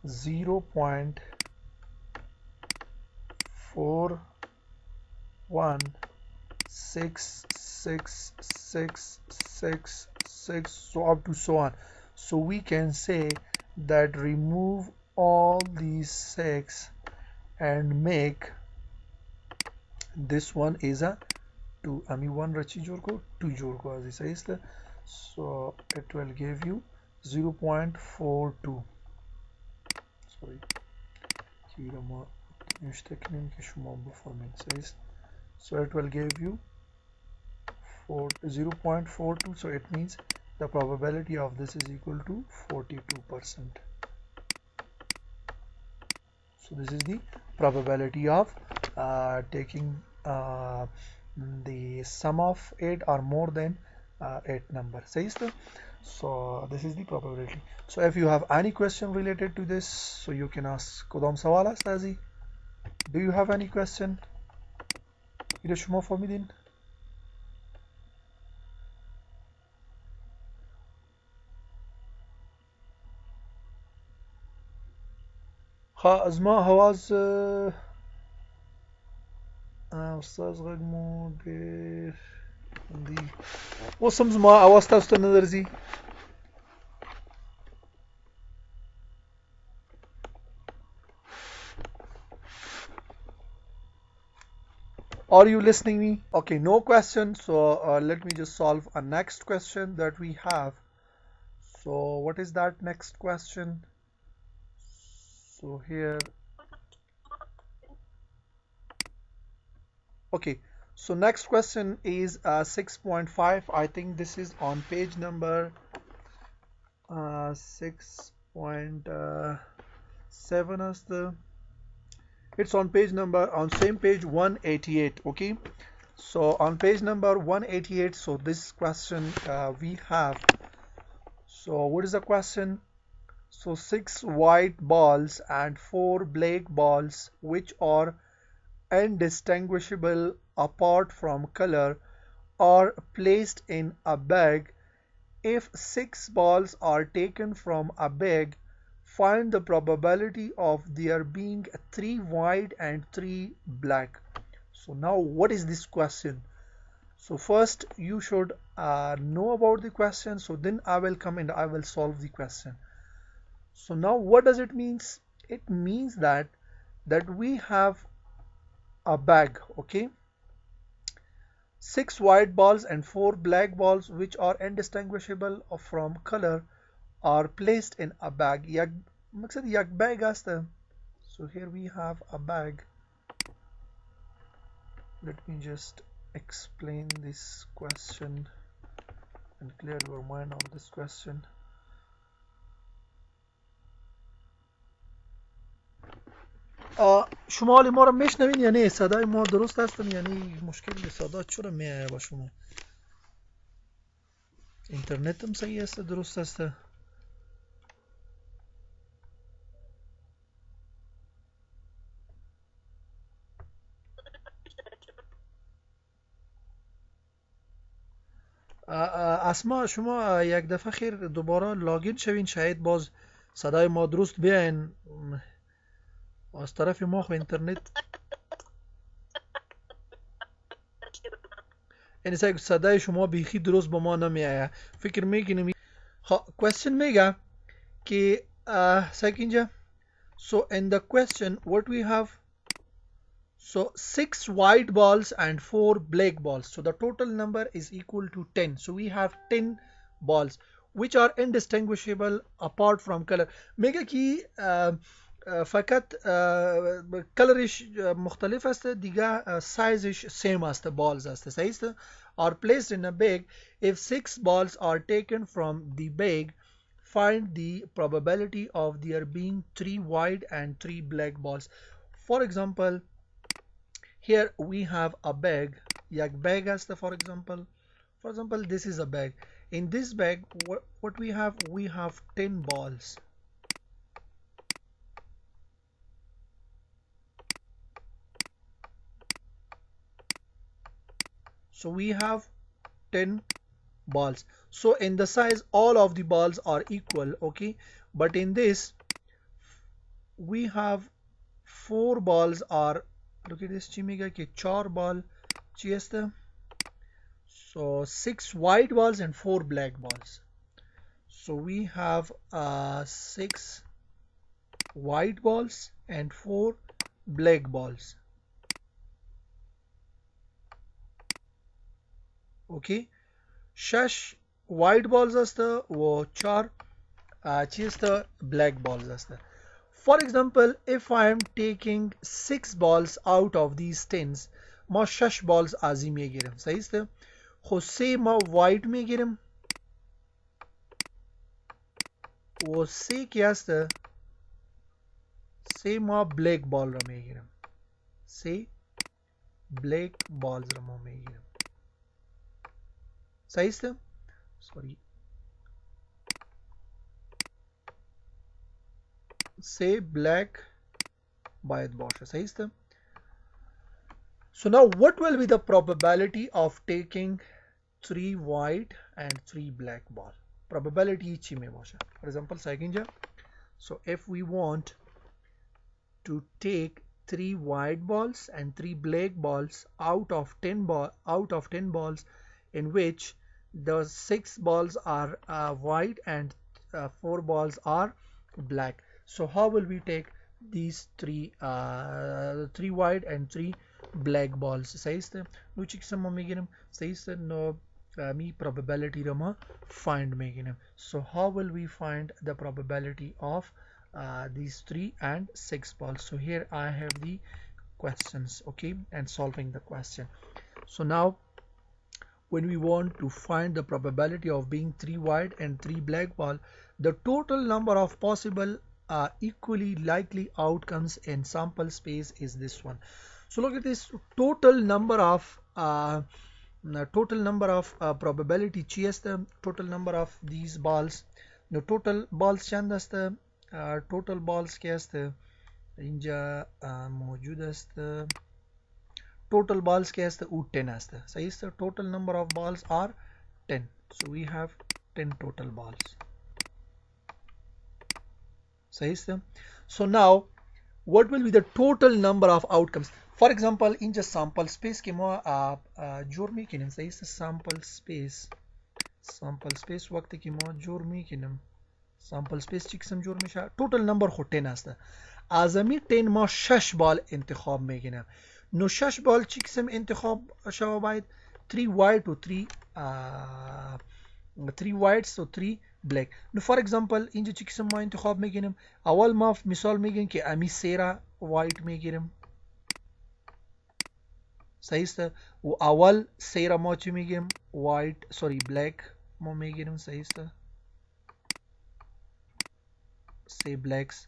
0.4166666, so up to so on. So we can say that remove all these 6 and make this one is a 2. আমি 1 रची जोड़ को 2 जोड़ को as is the, so it will give you 0.42. sorry kirama müstakilin ki şuma bu format says, so it will give you 0.42, so it means the probability of this is equal to 42%. So this is the probability of taking the sum of 8 or more than 8 number. So this is the probability. So if you have any question related to this, so you can ask. Kodam sawal است ازی؟ Do you have any question? ایره شما فهمیدین؟ از ما حواظ استاد غږ مو ډېر دی، اوس هم زما اواز تاسو ته نه درځي؟ Are you listening me? Okay, no question. So let me just solve a next question that we have. So what is that next question? So here, okay. So next question is 6.5. I think this is on page number 6.7 as the. It's on page number on same page 188. Okay. So on page number 188. So this question we have. So what is the question? So six white balls and four black balls, which are indistinguishable apart from color, are placed in a bag. If six balls are taken from a bag, find the probability of there being three white and three black. So now what is this question? So first you should know about the question. So then I will come and I will solve the question. So now what does it means? It means that we have a bag, okay? Six white balls and four black balls which are indistinguishable from color are placed in a bag. मकसद एक bag असतं. So here we have a bag. Let me just explain this question and clear your mind on this question. شما حال ما رو میشنوین یا نه؟ صدای ما درست هستن یعنی مشکل صدا چرا میایه با شما؟ اینترنت هم صحیح است درست است؟ اسما شما یک دفعه خیر دوباره لاگین شوین شاید باز صدای ما درست بیاین از طرف ما خو اینترنت یعنی صدای شما بیخی درست به ما نمیایه فکر میکنیم question میگه که اینجا so in the question what we have so six white balls and four black balls so the total number is equal to 10 so we have 10 balls which are indistinguishable apart from color میگه که فقط کلرش مختلف است دیگه سایزش سیم است بالز است صحیح است are placed in a bag if six balls are taken from the bag find the probability of there being three white and three black balls for example here we have a bag یک bag است for example this is a bag in this bag what we have 10 balls so we have 10 balls so in the size all of the balls are equal okay but in this we have four balls are look at this chimiga ke char ball chiesta so six white balls and four black balls so we have six white balls and four black balls okay shash white balls असतं व चार چی असतं black balls असतं for example if I am taking six balls out of these tens ما شش balls ازی میگیرم صحیح است خو سه ما white میگیرم و سه کی است سه ما black ball رو میگیرم سه black balls رو ما میگیرم صحیح است sorry say black باید باشه صحیح است so now what will be the probability of taking three white and three black ball probability چی می باشه for example second so if we want to take three white balls and three black balls out of 10 balls in which the six balls are white and four balls are black so how will we take these three white and three black balls. صحیح است. نو چی قسم ما میگیریم؟ صحیح است. نو می probability رو ما find میگیریم. So how will we find the probability of these 3 and 6 balls? So here I have the questions, okay, and solving the question. So now when we want to find the probability of being 3 white and 3 black ball, the total number of possible equally likely outcomes in sample space is this one. So look at this total number of probability چی است؟ total number of these balls. نو total balls چند است؟ total balls که است اینجا موجود است. total balls که است او 10 است. صحیح است. total number of balls are 10. So we have 10 total balls. صحیح است. So now what will be the total number of outcomes? For example in just sample space که ما جور میکنیم. صحیح است. sample space وقتی که ما جور میکنیم sample space چی قسم جور میشه؟ total number خود 10 است. از امی 10 ما 6 بال انتخاب میکنیم. نو 6 بال چی قسم انتخاب شوه باید؟ 3 white و 3 whites و 3 black. نو فور اگزامپل اینجا چی قسم ما انتخاب میکنیم؟ اول ما مثال میگیم که امی سیرا white میگیریم. صحیح است. و اول سیرا ما چی میگیریم؟ black ما میگیریم. صحیح است. say blacks.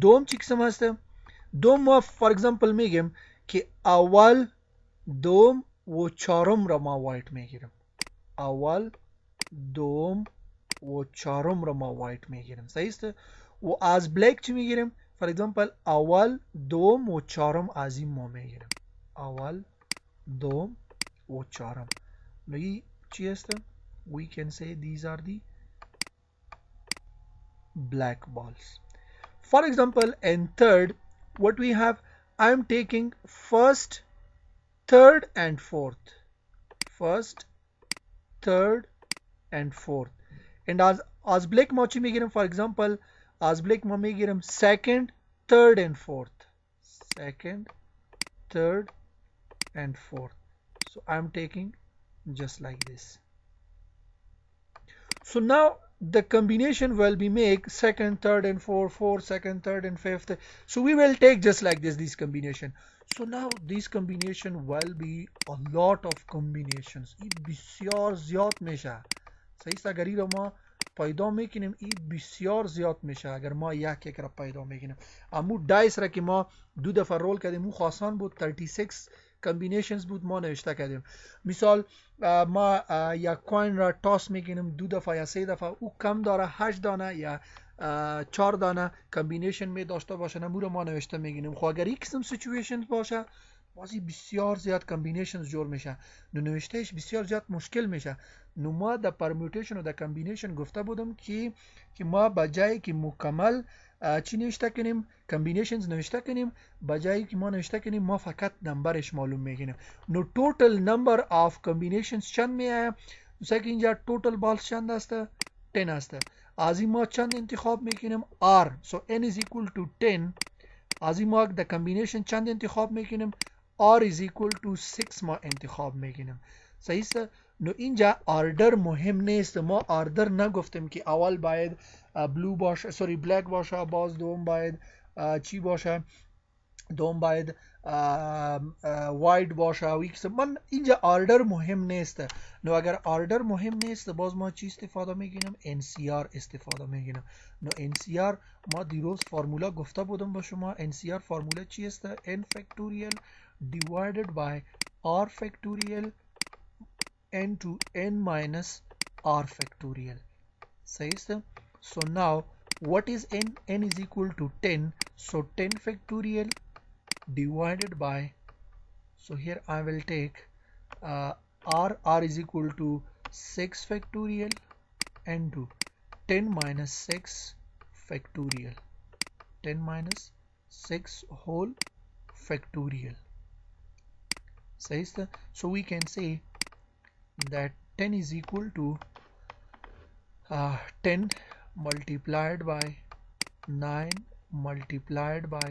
دوم چی قسم هست؟ دوم ما فور اگزامپل میگیم که اول دوم و چهارم را ما وایت میگیریم. اول دوم و چهارم را ما وایت میگیریم. صحیح است. و از بلک چی میگیریم؟ فور اگزامپل اول دوم و چهارم از این ما میگیریم. اول دوم و چهارم. نوی چی است؟ we can say these are the black balls. For example, and third, what we have, I am taking first, third and fourth. First, third and fourth. And as black ما چی میگیریم؟ For example, as black ما میگیریم second, third and fourth. Second, third and fourth. So I am taking just like this. So now the combination will be make second, third and fourth, second, third and fifth. So we will take just like this combination. So now this combination will be a lot of combinations. این بسیار زیاد میشه. صحیح است. اگر این رو ما پیدا میکنیم این بسیار زیاد میشه. اگر ما یک را پیدا میکنیم. امو دایس را که ما دو دفعه رول کردیم او خاصان بود 36 combinations بود ما نوشته کردیم. مثال ما یک کوین را تاس میکنیم دو دفعه یا سه دفعه او کم داره 8 دانه یا 4 دانه کامبینیشن می داشته باشه نمو رو ما نوشته میگیریم. خب اگر یک قسم سیچویشن باشه بازی بسیار زیاد کامبینیشنز جور میشه. نو نوشتهش بسیار زیاد مشکل میشه. نو ما در پرمیوتیشن و در کامبینیشن گفته بودم که ما بجای که مکمل چی نوشته کنیم کامبینیشنز نوشته کنیم بجای که ما نوشته کنیم ما فقط نمبرش معلوم میگیریم. نو توتال نمبر آف کامبینیشنز چند میایه؟ مثلا که اینجا توتال بالز چند است؟ 10 است. از این ما چند انتخاب میکنیم؟ R. So n is equal to 10. از این ما در کامبینیشن چند انتخاب میکنیم؟ R is equal to 6 ما انتخاب میکنیم. صحیح است؟ نو اینجا آردر مهم نیست. ما آردر نگفتیم که اول باید بلو باشه بلک باشه باز دوم باید چی باشه دوم باید وایت باشه. من اینجا آردر مهم نیست. نو اگر آردر مهم نیست باز ما چی استفاده میگیریم؟ NCR استفاده میگیریم. نو NCR ما دیروز فرمولا گفته بودم با شما. NCR فرمولا چی است؟ N factorial divided by R factorial n to n minus R factorial. صحیح است. So now what is n? N is equal to 10. So 10 factorial divided by, so here I will take R is equal to 6 factorial and to 10 minus 6 factorial. 10 minus 6 whole factorial. So we can say that 10 is equal to 10 multiplied by 9 multiplied by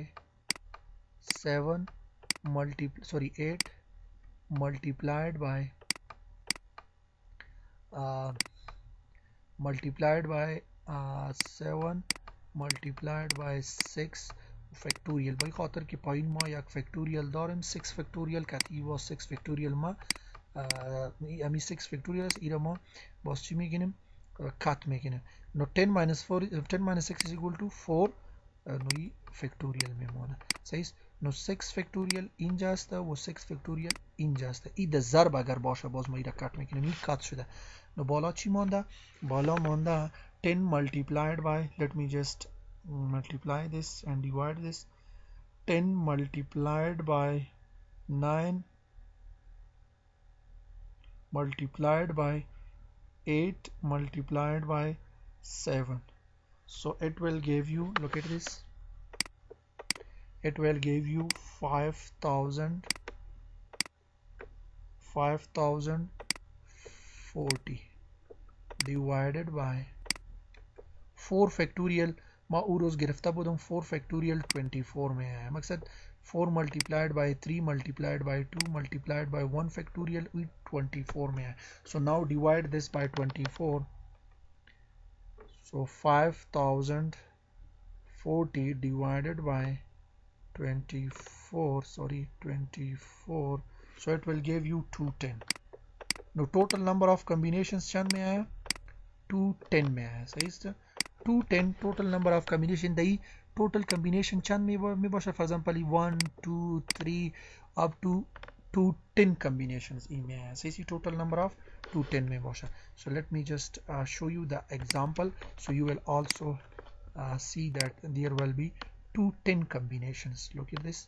7 8 multiplied by uh, 7 multiplied by 6 factorial by خاطر که پایین ما یک فکتوریال داریم 6 فکتوریال که با 6 فکتوریال ما امی 6 فکتوریال است ایره ما باز چی میگینیم کات میگینیم نو 10 minus 6 is equal to 4 نو ای فکتوریال میمونه صحیح نو 6 فکتوریال اینجا است و 6 فکتوریال اینجا است ای د ضرب اگر باشه باز ما ایره کات میکنیم این کات شده نو بالا چی مانده بالا مانده 10 multiplied by let me just multiply this and divide this 10 multiplied by 9 multiplied by 8 multiplied by 7 so it will give you look at this it will give you 5040 divided by 4 factorial ما او روز گرفته بودم 4 factorial 24 में है मकसद 4 multiplied by 3 multiplied by 2 multiplied by 1 factorial 24 में है so now divide this by 24 so 5040 divided by 24 so it will give you 210 now total number of combinations चंद में आया 210 में आया सही है 210 total number of combination the total combination chan में बाशा for example 1 2 3 up to 210 combinations में आया सही total number of 210 में बाशा so let me just show you the example so you will also see that there will be 210 combinations look at this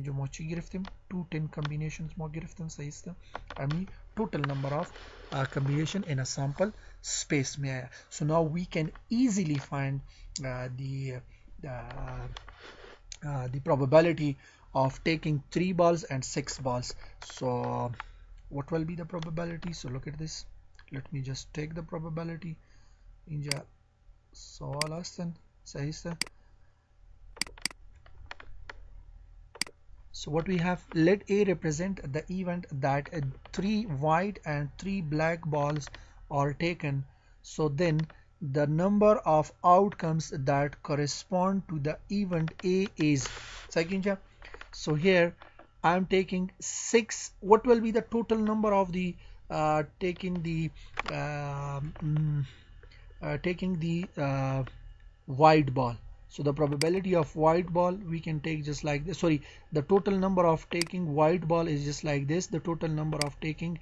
जो मोची गिरफ्तम 210 combinations मो गिरफ्तम सही है अमी total number of combination in a sample space में आया so now we can easily find the probability of taking 3 balls and 6 balls so what will be the probability so look at this let me just take the probability inja सवाल आसन सही है so what we have let A represent the event that 3 white and 3 black balls are taken so then the number of outcomes that correspond to the event A is so here I'm taking 6 what will be the total number of the taking the white ball so the probability of white ball we can take just like this sorry the total number of taking white ball is just like this the total number of taking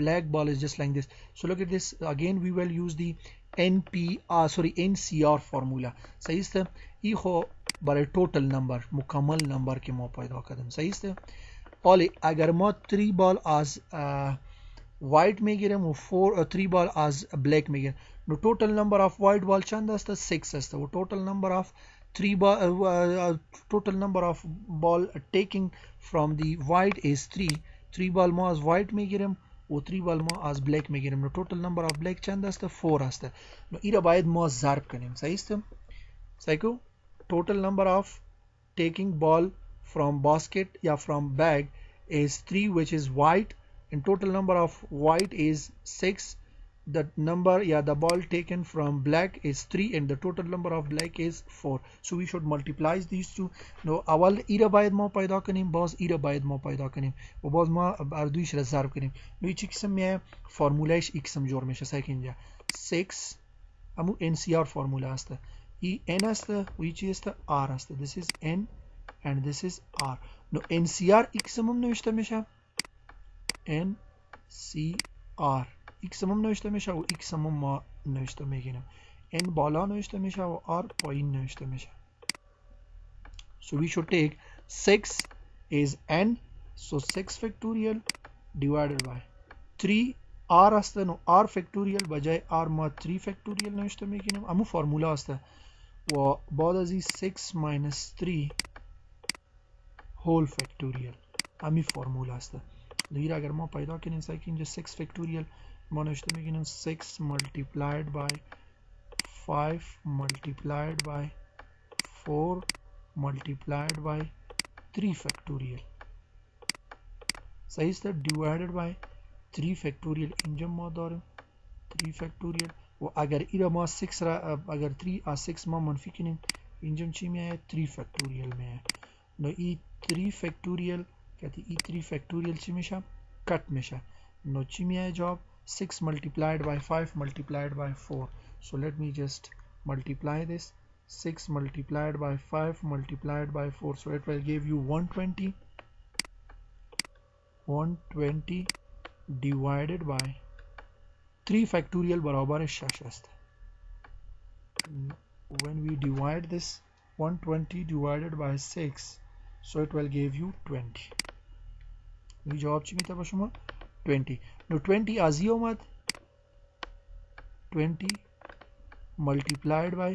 black ball is just like this so look at this again we will use the NCR formula सही है ये हो बड़े total number मुकम्मल number के मो पैदा कदम सही है और अगर मो 3 ball as white में गिरे मो 3 ball as black में गिरे no total number of white ball chand asta 6 asta wo total number of 3 ball total number of ball taking from the white is 3 ball mo as white में गिरम वो 3 ball mo as black में गिरम no total number of black chand asta 4 asta no ira bayad mo zarb kanim सही है सही total number of taking ball from basket या from bag is 3 which is white and total number of white is 6 the number the ball taken from black is 3 and the total number of black is 4 so we should multiply these two no اول ایره باید ما پیدا کنیم باز ایره باید ما پیدا کنیم و باز ما اردویش را ضرب کنیم نو چی قسم میه فرمولهش ای قسم جور میشه سعی اینجا 6 همون NCR فرموله است ای n است و ای چی است r است this is n and this is r نو NCR ای قسم هم نوشته میشه NCR x هم نوشته میشه و x هم ما نوشته میگیم n بالا نوشته میشه و r پایین نوشته میشه so we should take 6 is n so 6 factorial divided by 3 r असतं no r factorial बजाय r ما 3 factorial نوشته میگیم همون فرموله असतं و بعد از 6 minus 3 whole factorial همین فرموله असतं دیگه اگر ما پیدا کنیم سعی کنیم 6 factorial ما نوشته میگیم 6 multiplied by 5 multiplied by 4 multiplied by 3 factorial सही है divided by 3 factorial इंजम मा दारम 3 factorial वो अगर इरा मा 6 अगर 3 आ 6 मा मनफी किनिम इंजम ची में है 3 factorial में है नो ई 3 factorial कहती ई 3 factorial ची में कट में नो ची में है job 6 multiplied by 5 multiplied by 4 so let me just multiply this 6 multiplied by 5 multiplied by 4 so it will give you 120 divided by 3 factorial बराबर है 6 when we divide this 120 divided by 6 so it will give you 20 ये जवाब चाहिए था बशुमा 20 no 20 Ajio मत 20 multiplied by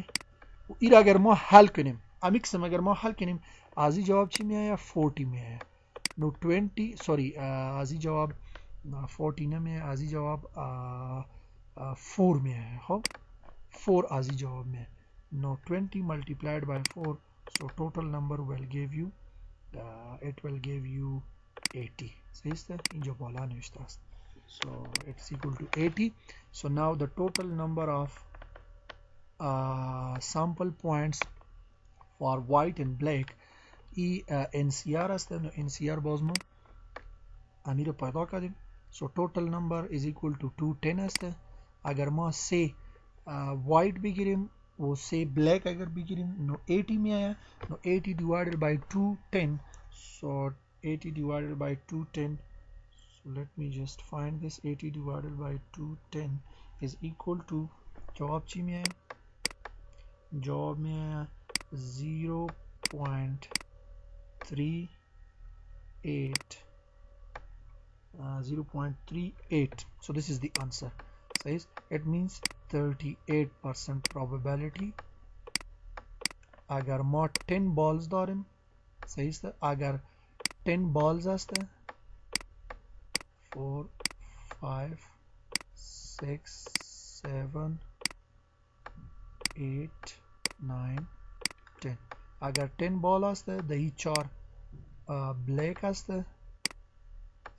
इरा अगर मो हल करें अमिक्सम अगर मो हल करें आजी जवाब चाहिए में या 40 में है नो 20 सॉरी आजी जवाब 14 में आजी जवाब 4 में है हो 4 आजी जवाब में no 20 multiplied by 4 so total number will give you it will give you 80 सही है इन जो बोला निश्ता so it's equal to 80 so now the total number of sample points for white and black NCR असते no NCR बोझमो अमीर पैदा करें so total number is equal to 210 असते अगर मां से white बिगिरिम वो से black अगर बिगिरिम no 80 में आया no 80 divided by 210 so 80 divided by 210 so let me just find this 80 divided by 210 is equal to जवाब ची में आया जवाब में आया 0.38 0.38 so this is the answer says it means 38% probability अगर मो 10 balls दारम सही है अगर 10 balls असते 4 5 6 7 8 9 10 अगर 10 ball असते दही 4 black असते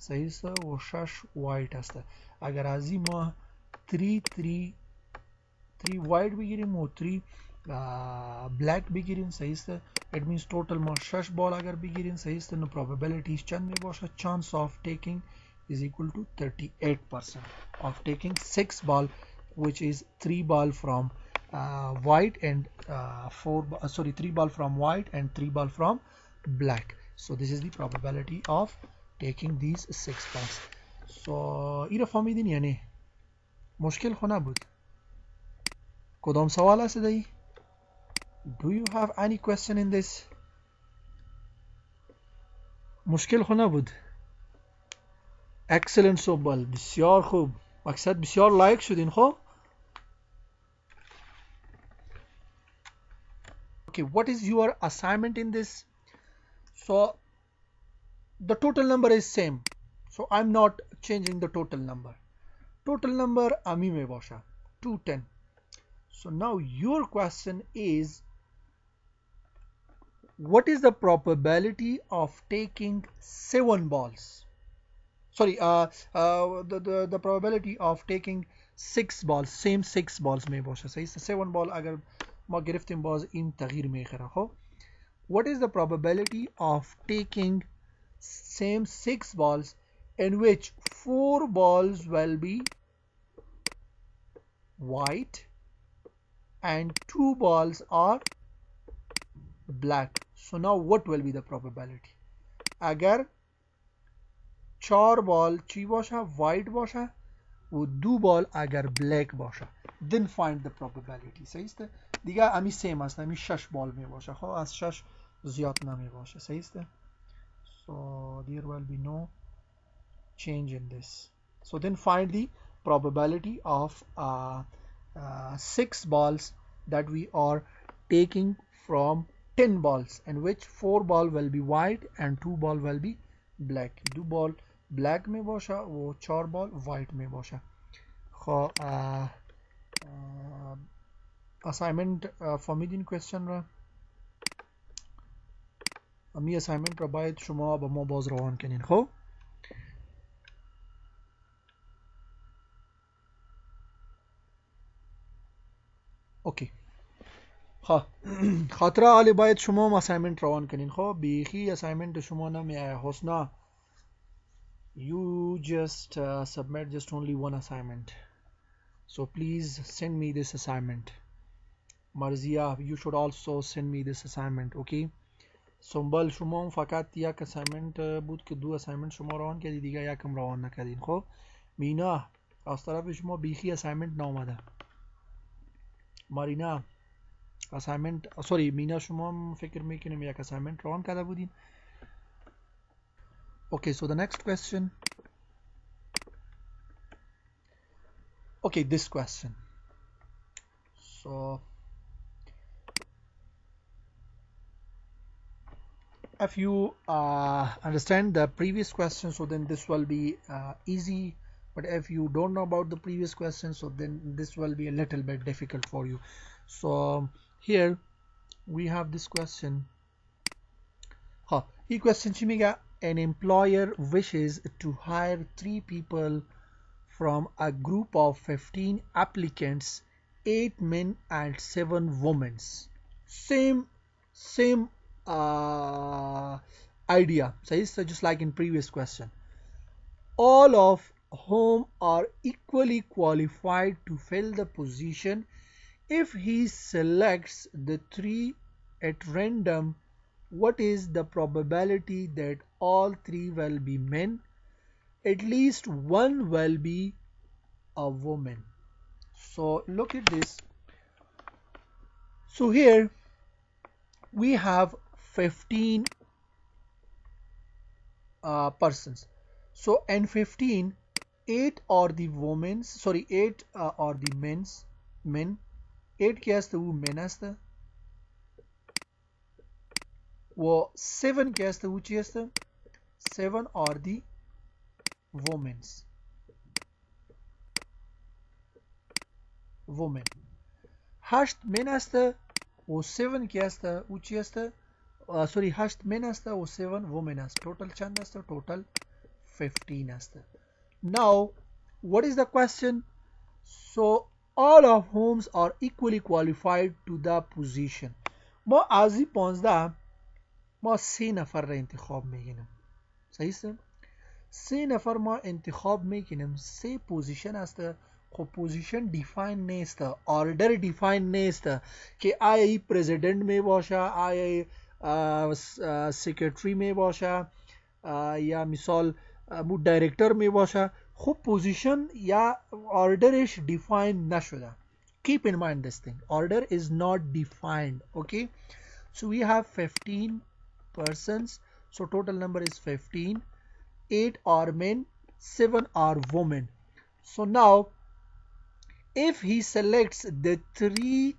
सही है वो 6 white असते अगर आजी मा 3 white बिगिरिम वो 3 black बिगिरिम सही है it means total मा 6 ball अगर बिगिरिम सही है no probability चंद में बोशा chance of taking is equal to 38% of taking 6 ball which is 3 ball from white and 3 ball from white and 3 ball from black so this is the probability of taking these 6 balls so ira فهمیدین یعنی مشکل خو نبود کدام سوال است دایی do you have any question in this مشکل خو نبود excellent سوبال بسیار خوب مقصد بسیار لایک شدین خو okay what is your assignment in this so the total number is same so I'm not changing the total number ami mein bosha 210 so now your question is what is the probability of taking 7 balls sorry the probability of taking 6 balls same 6 balls mein bosha sahi 7 ball agar ma giriftim balls in taghyir mein kharakho what is the probability of taking same 6 balls in which 4 balls will be white and 2 balls are black so now what will be the probability agar 4 ball ची bosha white bosha वो 2 ball agar black bosha then find the probability सही है दिगा आमी same است आमी 6 ball में bosha خو از 6 زیاد نمی باشه सही है so there will be no change in this so then find the probability of 6 balls that we are taking from 10 balls in which 4 ball will be white and 2 ball will be black 2 ball black में बोशा वो 4 ball white में बोशा खो assignment फॉर्मिदिन question रहा می اسایمنت را باید شما با ما باز روان کنین. خب اوکی. خب خاطره عالی باید شما هم اسایمنت روان کنین. خب بیخی اسایمنت شما نمی حسنا you just submit just only one assignment, so please send me this assignment. Marzia, you should also send me this assignment. Okay. سنبل شما هم فقط یک اسایمنت بود که دو اسایمنت شما روان کردید، دیگه یکم روان نکردین. خب مینا از طرف شما بیخی اسایمنت نامده. مارینا اسایمنت سوری مینا شما هم فکر میکنیم یک اسایمنت روان کرده بودین. Okay, so the next question. Okay, this question. So if you understand the previous question, so then this will be easy, but if you don't know about the previous question, so then this will be a little bit difficult for you. So here we have this question. He question chimiga, an employer wishes to hire 3 people from a group of 15 applicants, 8 men and 7 women. Same idea. So it's just like in previous question. All of whom are equally qualified to fill the position. If he selects the 3 at random, what is the probability that all 3 will be men? At least one will be a woman. So look at this. So here we have 15 persons. So in 15, 8 are the women, sorry 8 are the men. 8 के असतं वो men असतं व 7 के असतं ऊची असतं 7 are the women. هشت men असतं و 7 के असतं ऊची असतं sorry 8 men असतं و 7 women असतं. Total चंद असतं? Total 15 असतं. Now what is the question? So all of whom are equally qualified to the position. ما از 15 ما 3 نفر را انتخاب میکنیم. صحیح است؟ 3 نفر ما انتخاب میکنیم. 3 پوزیشن است. خب پوزیشن دیفاین نیست، آردر دیفاین نیست که آیا ای پرزیدنت می باشه، آیا سیکرٹری می باشه یا مثال مو دایرکتر می باشه. خب پوزیشن یا آردرش دیفاین نشده. Keep in mind this thing. Order is not defined. Okay. So we have 15 persons. So total number is 15. 8 are men, 7 are women. So now if he selects the 3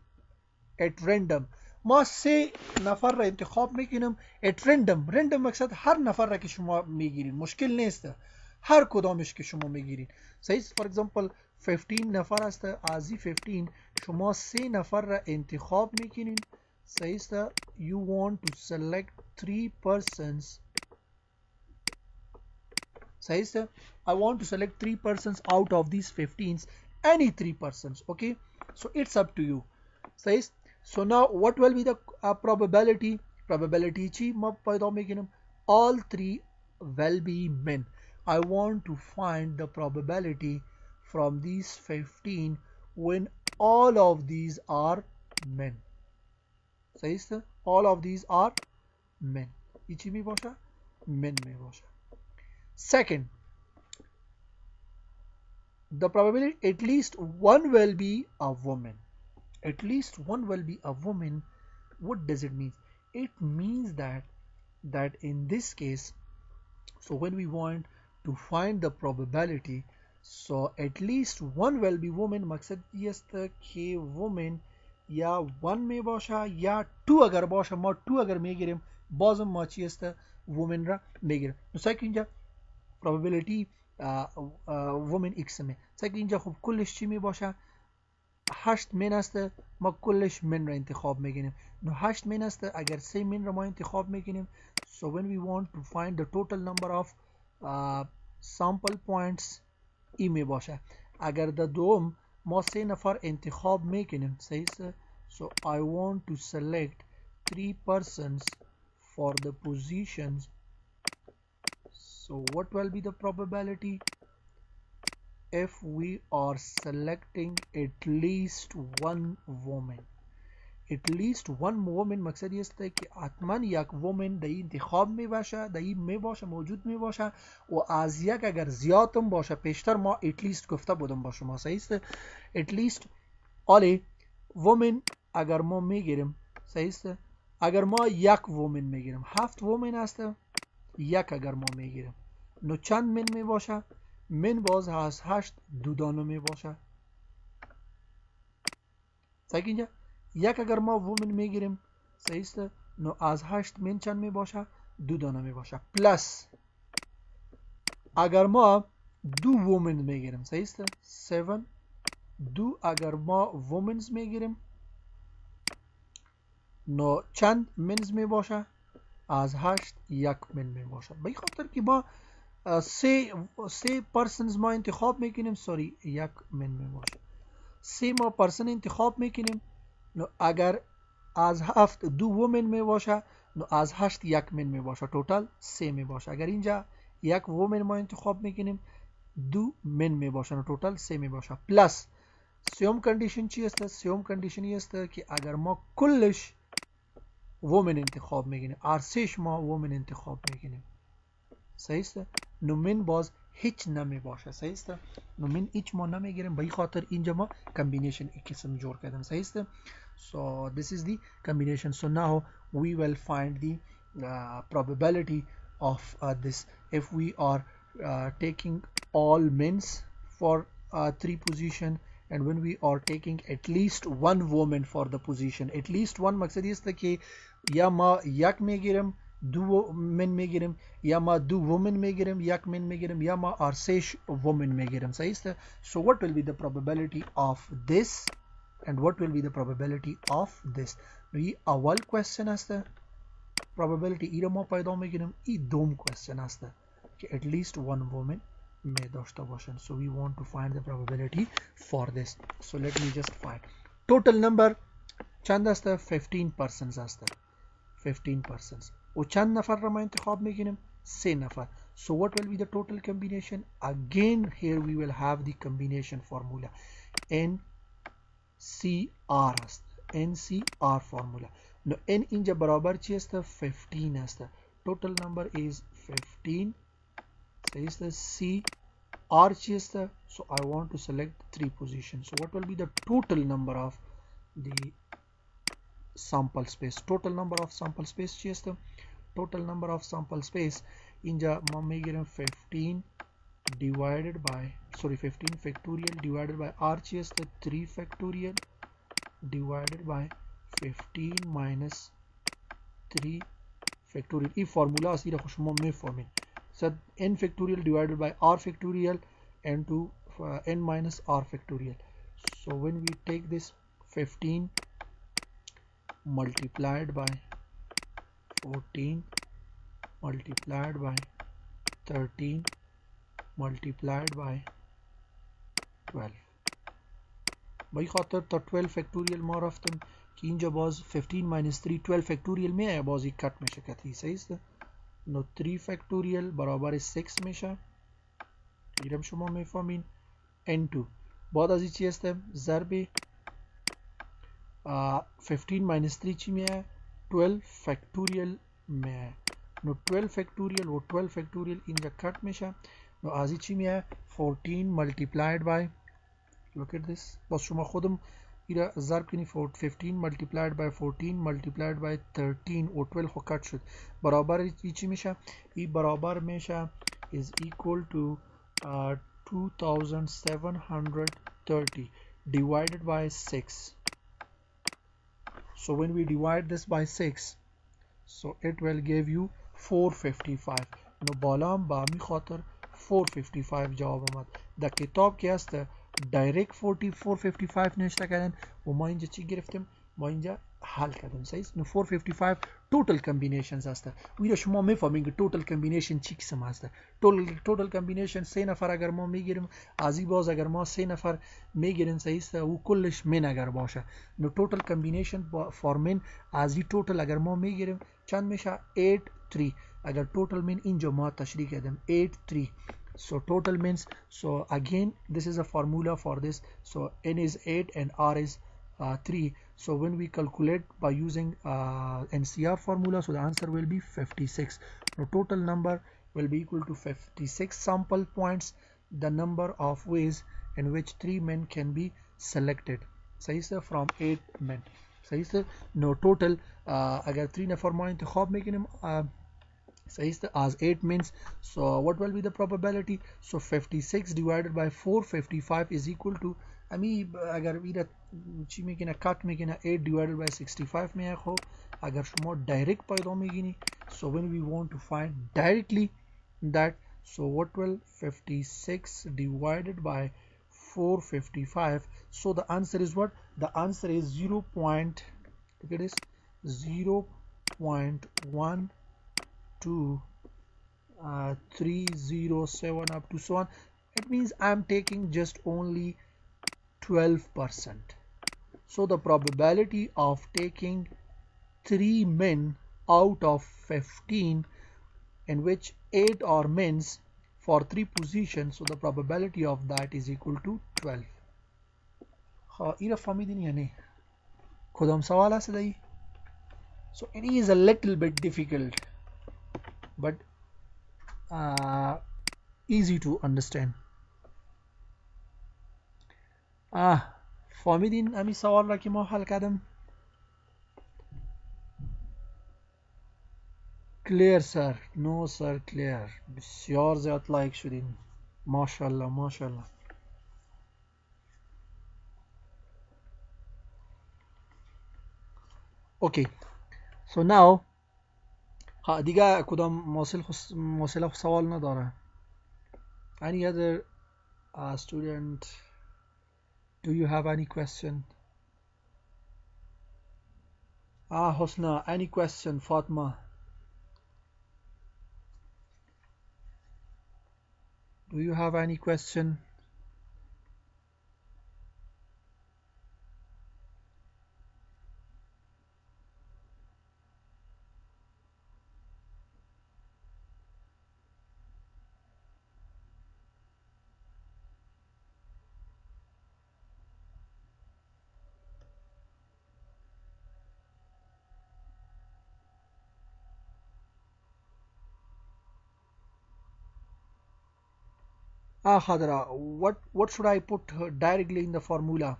at random, ما 3 نفر را انتخاب میکنیم at random. random مقصد هر نفر را که شما میگیرین، مشکل نیست، هر کدامش که شما میگیرین. صحیح. for example 15 نفر است، از 15 شما 3 نفر را انتخاب میکنین. صحیح است. you want to select 3 persons. صحیح است. I want to select 3 persons out of these 15s, any 3 persons. Okay, so it's up to you. صحیح. So now what will be the probability? Probability chi ma paida mekinam all 3 will be men. I want to find the probability from these 15 when all of these are men. صحیح. all of these are men. Ichi mi bosha men me bosha. Second, the probability at least one will be a woman. At least one will be a woman. What does it mean? It means that in this case, so when we want to find the probability, so at least one will be woman. मकसद ये है कि woman या one में बाशा या two अगर बाशा ما two अगर मेगिरम बाज़म ما चीज़ है woman रा मेगिरम. نسأكين جا probability woman x में سأكين جا خب كلش چی می باشه؟ 8 من است، ما کلش من را انتخاب میکنیم. 8 من است، اگر 3 من را ما انتخاب میکنیم So when we want to find the total number of sample points ای می باشه. اگر در دوم ما 3 نفر انتخاب میکنیم صحیح است. So I want to select 3 persons for the positions. So what will be the probability if we are selecting at least one woman? at least one woman مقصد این است که حتما یک woman در این انتخاب می باشه، در این می باشه، موجود می باشه و از یک اگر زیاد هم باشه. پیشتر ما at least گفته بودم با شما صحیح است. at least آلی woman اگر ما میگیریم صحیح است. اگر ما یک woman میگیریم 7 woman است. یک اگر ما میگیریم نو چند من می باشه؟ من باز از 8 دو دانه می باشه. صحیح اینجا یک اگر ما وومن میگیریم صحیح است. نو از 8 من چند می باشه؟ دو دانه می باشه. پلس اگر ما دو وومن میگیریم صحیح است. 7 دو اگر ما وومنز میگیریم نو چند منز می باشه؟ از 8 یک من می باشه. به خاطر که ما سه پرسنز ما انتخاب میکنیم سوری یک من می باشه. 3 ما پرسن انتخاب میکنیم نو اگر از 7 دو وومن می باشه نو از 8 یک من می باشه. توتال 3 می باشه. اگر اینجا یک وومن ما انتخاب میکنیم دو من می باشه نو توتال 3 می باشه. پلس سیوم کندیشن چی است؟ سیوم کندیشن این است که اگر ما کلش وومن انتخاب میکنیم ارسش ما وومن انتخاب میکنیم صحیح است. نو من باز هیچ نمی باشه صحیح است. نو من هیچ ما نمیگیریم. به این خاطر اینجا ما کامبینیشن یک قسم جور کردیم صحیح است. So this is the combination. So now we will find the probability of this if we are taking all men's for 3 position and when we are taking at least one woman for the position. At least one مقصد است که یا ما یک میگیریم دو من میگیریم یا ما دو women میگیریم یک من میگیریم یا ما ارسش women میگیریم صحیح است. So what will be the probability of this and what will be the probability of this. این اول question است. probability ای را ما پیدا میگیریم. این دوم question است که at least one woman می داشته باشن. So we want to find the probability for this. So let me just find total number چند است؟ 15 persons است. 15 persons و چند نفر را ما انتخاب میکنیم؟ 3 نفر. So what will be the total combination? Again here we will have the combination formula NCR است. NCR formula. Now N اینجا برابر چی است؟ 15 است. Total number is 15 صحیح است. C R چی است؟ So I want to select 3 positions. So what will be the total number of the sample space? Total number of sample space چی است؟ Total number of sample space اینجا ما میگیریم 15 divided by 15 factorial divided by R چی است؟ 3 factorial divided by 15 minus 3 factorial. این فرمولا است. این را شما میفهمید. So n factorial divided by r factorial and to n minus r factorial. So when we take this 15 multiplied by 14 multiplied by 13 multiplied by 12 به خاطر تا 12 فکتوریل ما رفتم که اینجا باز 15 minus 3 12 فکتوریل میایه بازی کٹ میشه کتی صحیح است. نو 3 فکتوریل برابر 6 میشه. اینم شما میفهمین. n2 بعد از این چی است؟ ضرب 15 minus 3 چی میایه؟ 12 فکتوریل میایه. نو 12 فکتوریل و 12 فکتوریل اینجا کٹ میشه. نو از این چی میایه؟ 14 multiplied by look at this. باز شما خودم ایرا ضرب کنی 15 multiplied by 14 multiplied by 13 و 12 خو کٹ شد برابر ای چی میشه؟ ای برابر میشه is equal to 2730 divided by 6. So when we divide this by 6 so it will give you 455. نو بالا هم با می خاطر 455 جواب آمد. در کتاب که هست دایرکت 455 نوشته کردن و ما اینجا چی گرفتیم؟ ما اینجا حل کردم صحیح است. 455 total combinations هست. و شما میفهمین که total combination چی قسم هست. total combination 3 نفر اگر ما میگیریم از این باز اگر ما 3 نفر میگیریم صحیح است و کلش من اگر باشه نو total combination for men از این total اگر ما میگیریم چند میشه 8 3 اگر total من اینجا ما تشریح کردیم 8 3 so total means so again this is a formula for this so n is 8 and r is 3 so when we calculate by using NCR formula so the answer will be 56 now total number will be equal to 56 sample points the number of ways in which 3 men can be selected सही से from 8 men सही से no total अगर 3 नफर ما इंतखाब में सही से as 8 means so what will be the probability so 56 divided by 455 is equal to अमी अगर इधर ची में किना कट में किना 8 divided by 65 में हो अगर शुमा direct पैदा में गिनी so when we want to find directly that so what will 56 divided by 455 so the answer is what the answer is 0. Look at this 0.1 to 307 up to so on it means I'm taking just only 12% so the probability of taking 3 men out of 15 in which 8 are men's for 3 positions so the probability of that is equal to 12 ها اینا فهمیدین یا نه کدام سوال هست دایی so it is a little bit difficult but easy to understand فهمیدین امی سوال را که ما حل کردم clear sir no sir clear بسیار زیاد لایک شدین ماشاءالله ماشاءالله okay so now دیگه کدام موصله سوال نداره any other student do you have any question Hosna any question Fatma do you have any question Khadra what should I put directly in the formula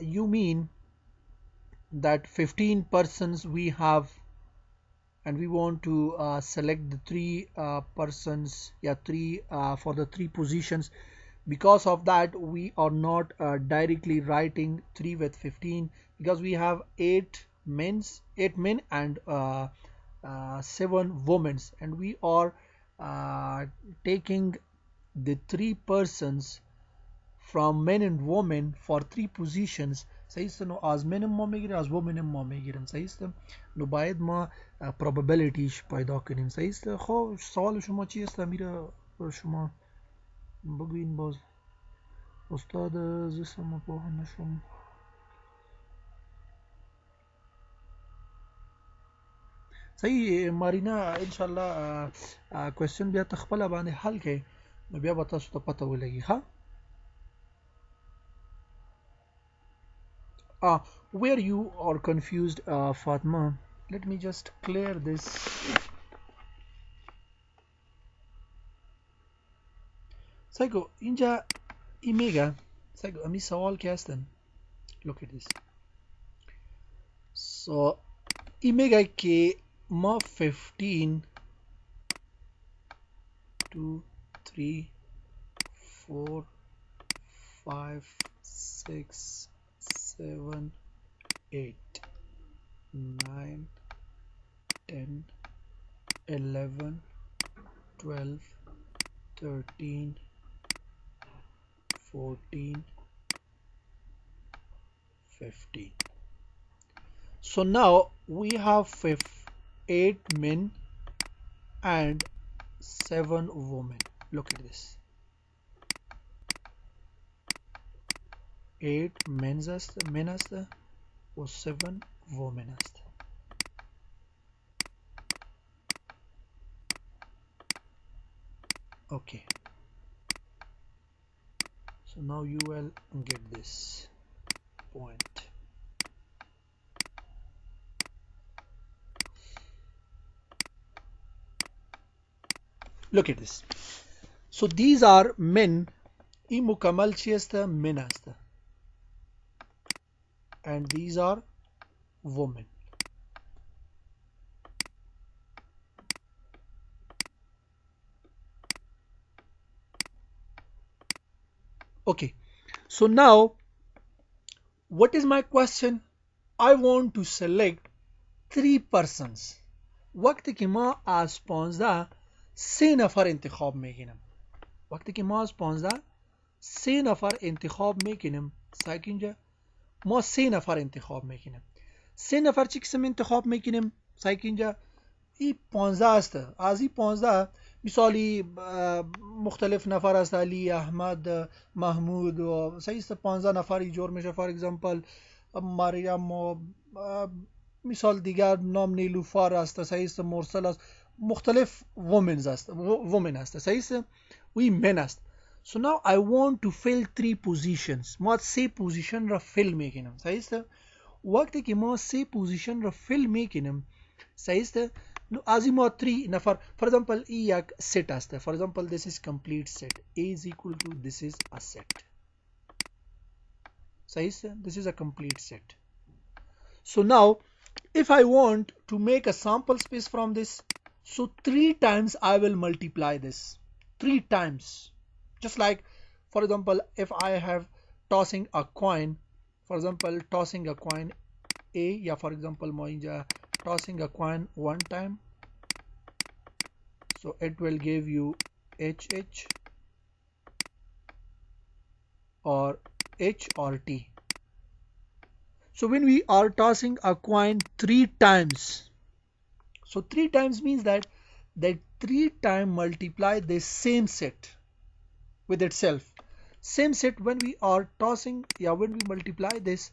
you mean that 15 persons we have and we want to select the 3 persons for the 3 positions because of that we are not directly writing 3 with 15 because we have 8 men and 7 women and we are taking the 3 persons from men and women for 3 positions صحیح است نو از من ما میگیریم از وومن ما میگیریم صحیح است نو باید ما probabilityش پیدا کنیم صحیح است خب سوال شما چی است میره شما بگوین باز استاد زسم پوه نشم صحیح مارینا ان شاء الله کوېسچن بیا تخپل باندې حل کړئ نو بیا به تاسو ته پته ولګي ها where you are confused Fatma let me just clear this Psycho اینجا ایمیگا Psycho امی سوال که هستن look at this so ایمیگا که ما 15 2 3 4 5 6 7 8 9 10 11 12 13 14 50. So now we have 8 men and 7 women. Look at this. 8 men असतं و 7 women असतं. Okay. So now you will get this point. Look at this. So these are men. ई मुकम्मल ची असतं men असतं. And these are women. Okay. So now what is my question? I want to select 3 persons. وقتی که ما از 15 3 نفر انتخاب میکنیم. وقتی که ما از 15 3 نفر انتخاب میکنیم سعی اینجا ما 3 نفر انتخاب میکنیم. 3 نفر چی قسم انتخاب میکنیم سعی اینجا این 15 است. از این 15 مثالی مختلف نفر است علی احمد محمود و صحیح است 15 نفری جور میشه. فار اگزامپل مریم و مثال دیگر نام نیلوفر است صحیح است مرسل است مختلف women است صحیح است و این men است. So now I want to fill 3 positions. ما 3 پوزیشن را فیل میکنیم صحیح است. وقتی که ما 3 پوزیشن را فیل میکنیم صحیح است از این ما 3 نفر for example این یک set است. For example this is complete set. A is equal to this is a set. صحیح است. This is a complete set. So now if I want to make a sample space from this, so 3 times I will multiply this 3 times. Just like for example if I have tossing a coin, for example tossing a coin A, या for example मैं tossing a coin 1 time, so it will give you HH or H or T. So when we are tossing a coin 3 times, so 3 times means that 3 times multiply the same set with itself. Same set when we are tossing, when we multiply this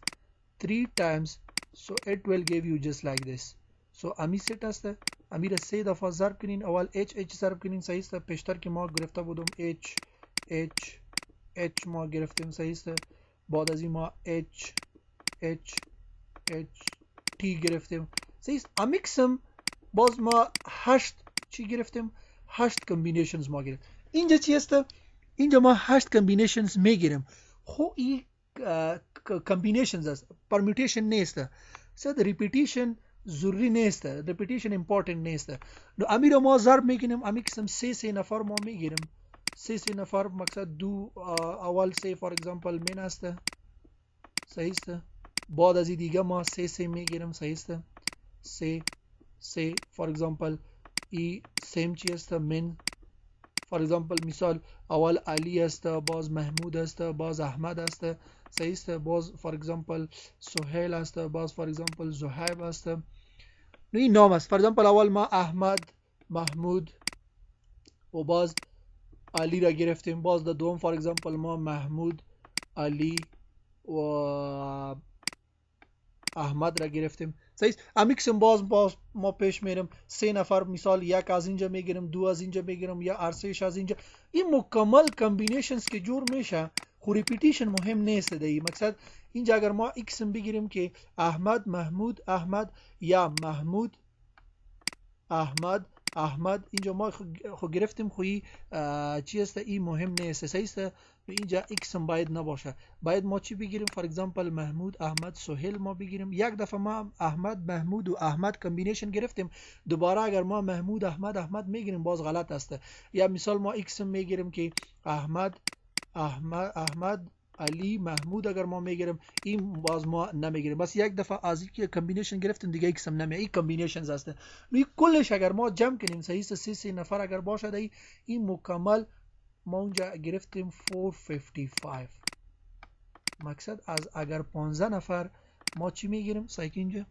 3 times, so it will give you just like this. So امی set است. امی را 3 دفعه ضرب کنین. اول H ضرب کنین صحیح است. پیشتر که ما گرفته بودم H ما گرفتیم صحیح است. بعد از این ما H T گرفتیم صحیح است. امی قسم باز ما 8 چی گرفتیم 8 کامبینیشنز ما گرفتیم. اینجا چی است؟ اینجا ما 8 کامبینیشنز میگیریم. خو این کامبینیشنز است پرمیوتیشن نیست. صد ریپیتیشن ضروری نیست. ریپیتیشن امپورتنت نیست. نو امی رو ما ضرب میکنیم. امی قسم 3 نفر ما میگیریم. 3 نفر مقصد دو اول 3 فور اگزامپل من است صحیح است. بعد از این دیگه ما 3 میگیریم صحیح است. 3 فور اگزامپل ای سیم چی است من. فور اگزامپل مثال اول علی است باز محمود است باز احمد است صحیح است. باز فور اگزامپل سهیل است باز فور اگزامپل زهیب است. این نام است. فور اگزامپل اول ما احمد محمود و باز علی را گرفتیم. باز در دوم فور اگزامپل ما محمود علی و احمد را گرفتیم صحیح. امی قسم باز ما پیش میریم. 3 نفر مثال یک از اینجا میگیریم 2 از اینجا میگیریم یا ارسش از اینجا. این مکمل کامبینیشنز که جور میشه خو ریپیتیشن مهم نیست. دی مقصد اینجا اگر ما قسم بگیریم که احمد محمود احمد یا محمود احمد اینجا ما خو گرفتیم خویی چی است این مهم نیست صحیح است. اینجا اسم باید نباشه. باید ما چی بگیریم فور اگزامپل محمود احمد سهیل ما بگیریم. یک دفعه ما احمد محمود و احمد کامبینیشن گرفتیم. دوباره اگر ما محمود احمد میگیریم باز غلط است. یا مثال ما اسم میگیریم که احمد علی محمود اگر ما میگیریم این باز ما نمیگیریم. بس یک دفعه از این کامبینیشن گرفتیم دیگه اسم نمیه. این کامبینیشنز است. این کلش اگر ما جمع کنیم صحیح است 3 نفر اگر باشه این مکمل ما اونجا گرفتیم 455. مقصد از اگر 15 نفر ما چی میگیریم؟ سعی که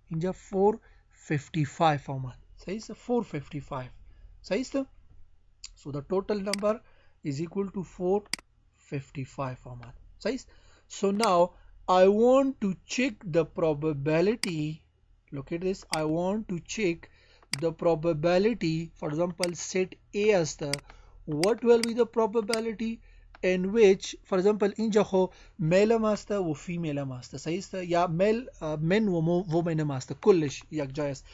اینجا 455 آمد. صحیح است؟ 455 صحیح است؟ So the total number is equal to 455 آمد. صحیح است؟ So now I want to check the probability. Look at this. I want to check the probability. For example, set A as the, what will be the probability in which, for example, اینجا خو male هم هسته و female هم هسته. صحیح است؟ یا male men و women هم هسته. کلش یک جای است.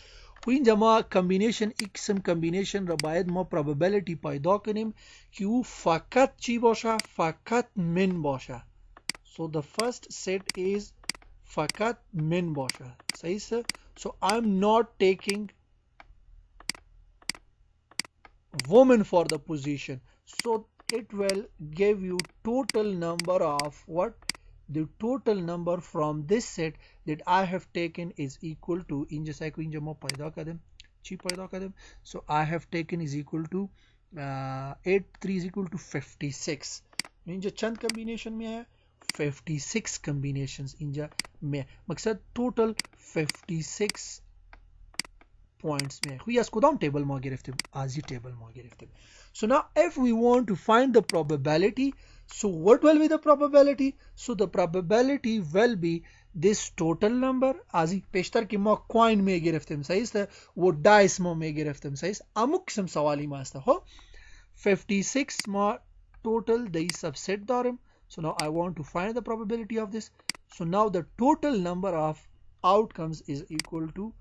و اینجا ما کمبینیشن اکسم کمبینیشن را باید ما probability پیدا کنیم که او فقط چی باشه؟ فقط من باشه. So the first set is فقط من باشه. صحیح است؟ So I'm not taking woman for the position. So it will give you total number of what? The total number from this set that I have taken is equal to, اینجا سعی کنیم اینجا ما پیدا کردیم چی پیدا کردیم. So I have taken is equal to 8 3 is equal to 56. اینجا چند کمبینیشن می آیا؟ 56 combinations اینجا می. مقصد total 56 points में हुई as Kadam table ما گرفتیم as table ما گرفتیم. So now if we want to find the probability, so what will be the probability? So the probability will be this total number as पेशतर की ما coin में گرفتیم صحیح است वो dice में گرفتیم صحیح است अमुक किस्म सवाली में است हो 56 ما total the subset داریم. So now I want to find the probability of this. So now the total number of outcomes is equal to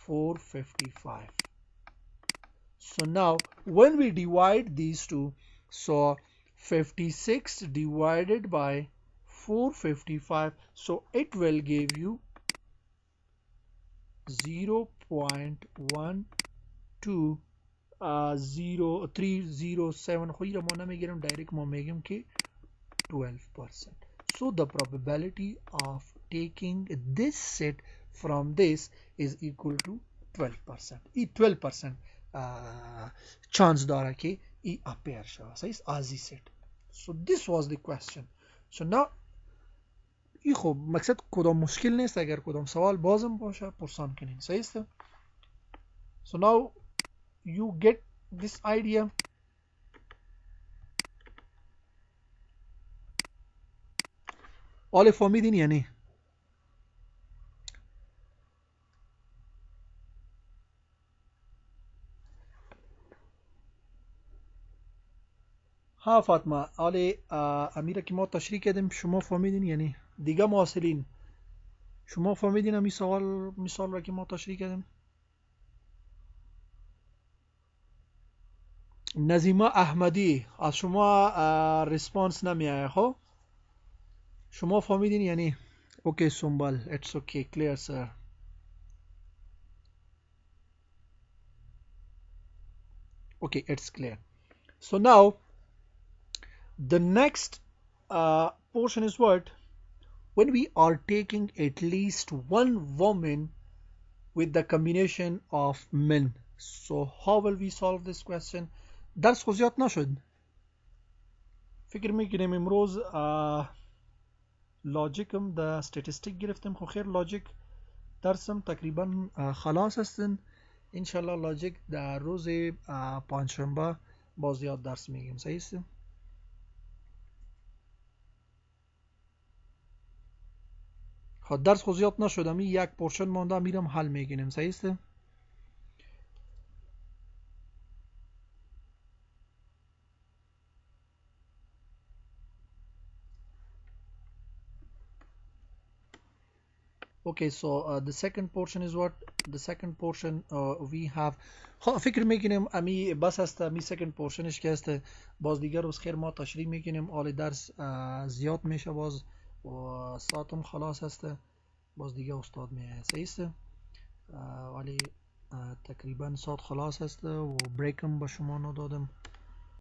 455. So now when we divide these two, so 56 divided by 455, so it will give you 0.120307 خو ما نمیگیرم direct ما میگیم که 12%. So the probability of taking this set from this is equal to 12%. ای 12% chance داره که ای appear شود. صحیح as he said. So this was the question. So now ای خب مقصد کدام مشکل نیست اگر کدام سوال بازم باشه پرسان کنین. صحیح است. So now you get this idea. آل فهمیدین یا نه؟ ها فاطمه آل امیره که ما تشریح کردیم شما فهمیدین یعنی دیگه مواصلین شما فهمیدین امی مثال را که ما تشریح کردیم. نظیمه احمدی از شما ریسپانس نمی آید خب شما فهمیدین یعنی اوکی سنبل it's okay clear sir. Okay, it's clear. So now the next portion is what? When we are taking at least one woman with the combination of men. So how will we solve this question? درس خو زیاد نشد. فکر میکنم امروز لاجیکم د استاتستیک گرفتم خو خیر لاجیک درسم تقریبا خلاص هستن. انشالله لاجیک در روز پنجشنبه باز زیاد درس میگیم. صحیح است؟ خب درس خو زیاد نشد امی یک پورشن مونده میرم حل میگیریم. صحیح است؟ Okay, so the second portion is what? The second portion we have فکر میکنیم امی بس است امی second portionش که است باز دیگر روز خیر ما تشریح میکنیم آل درس زیاد میشه باز و ساعتم خلاص است باز دیگه استاد میه. صحیح است ولی تقریبا ساعت خلاص است و بریکم به شما ندادم.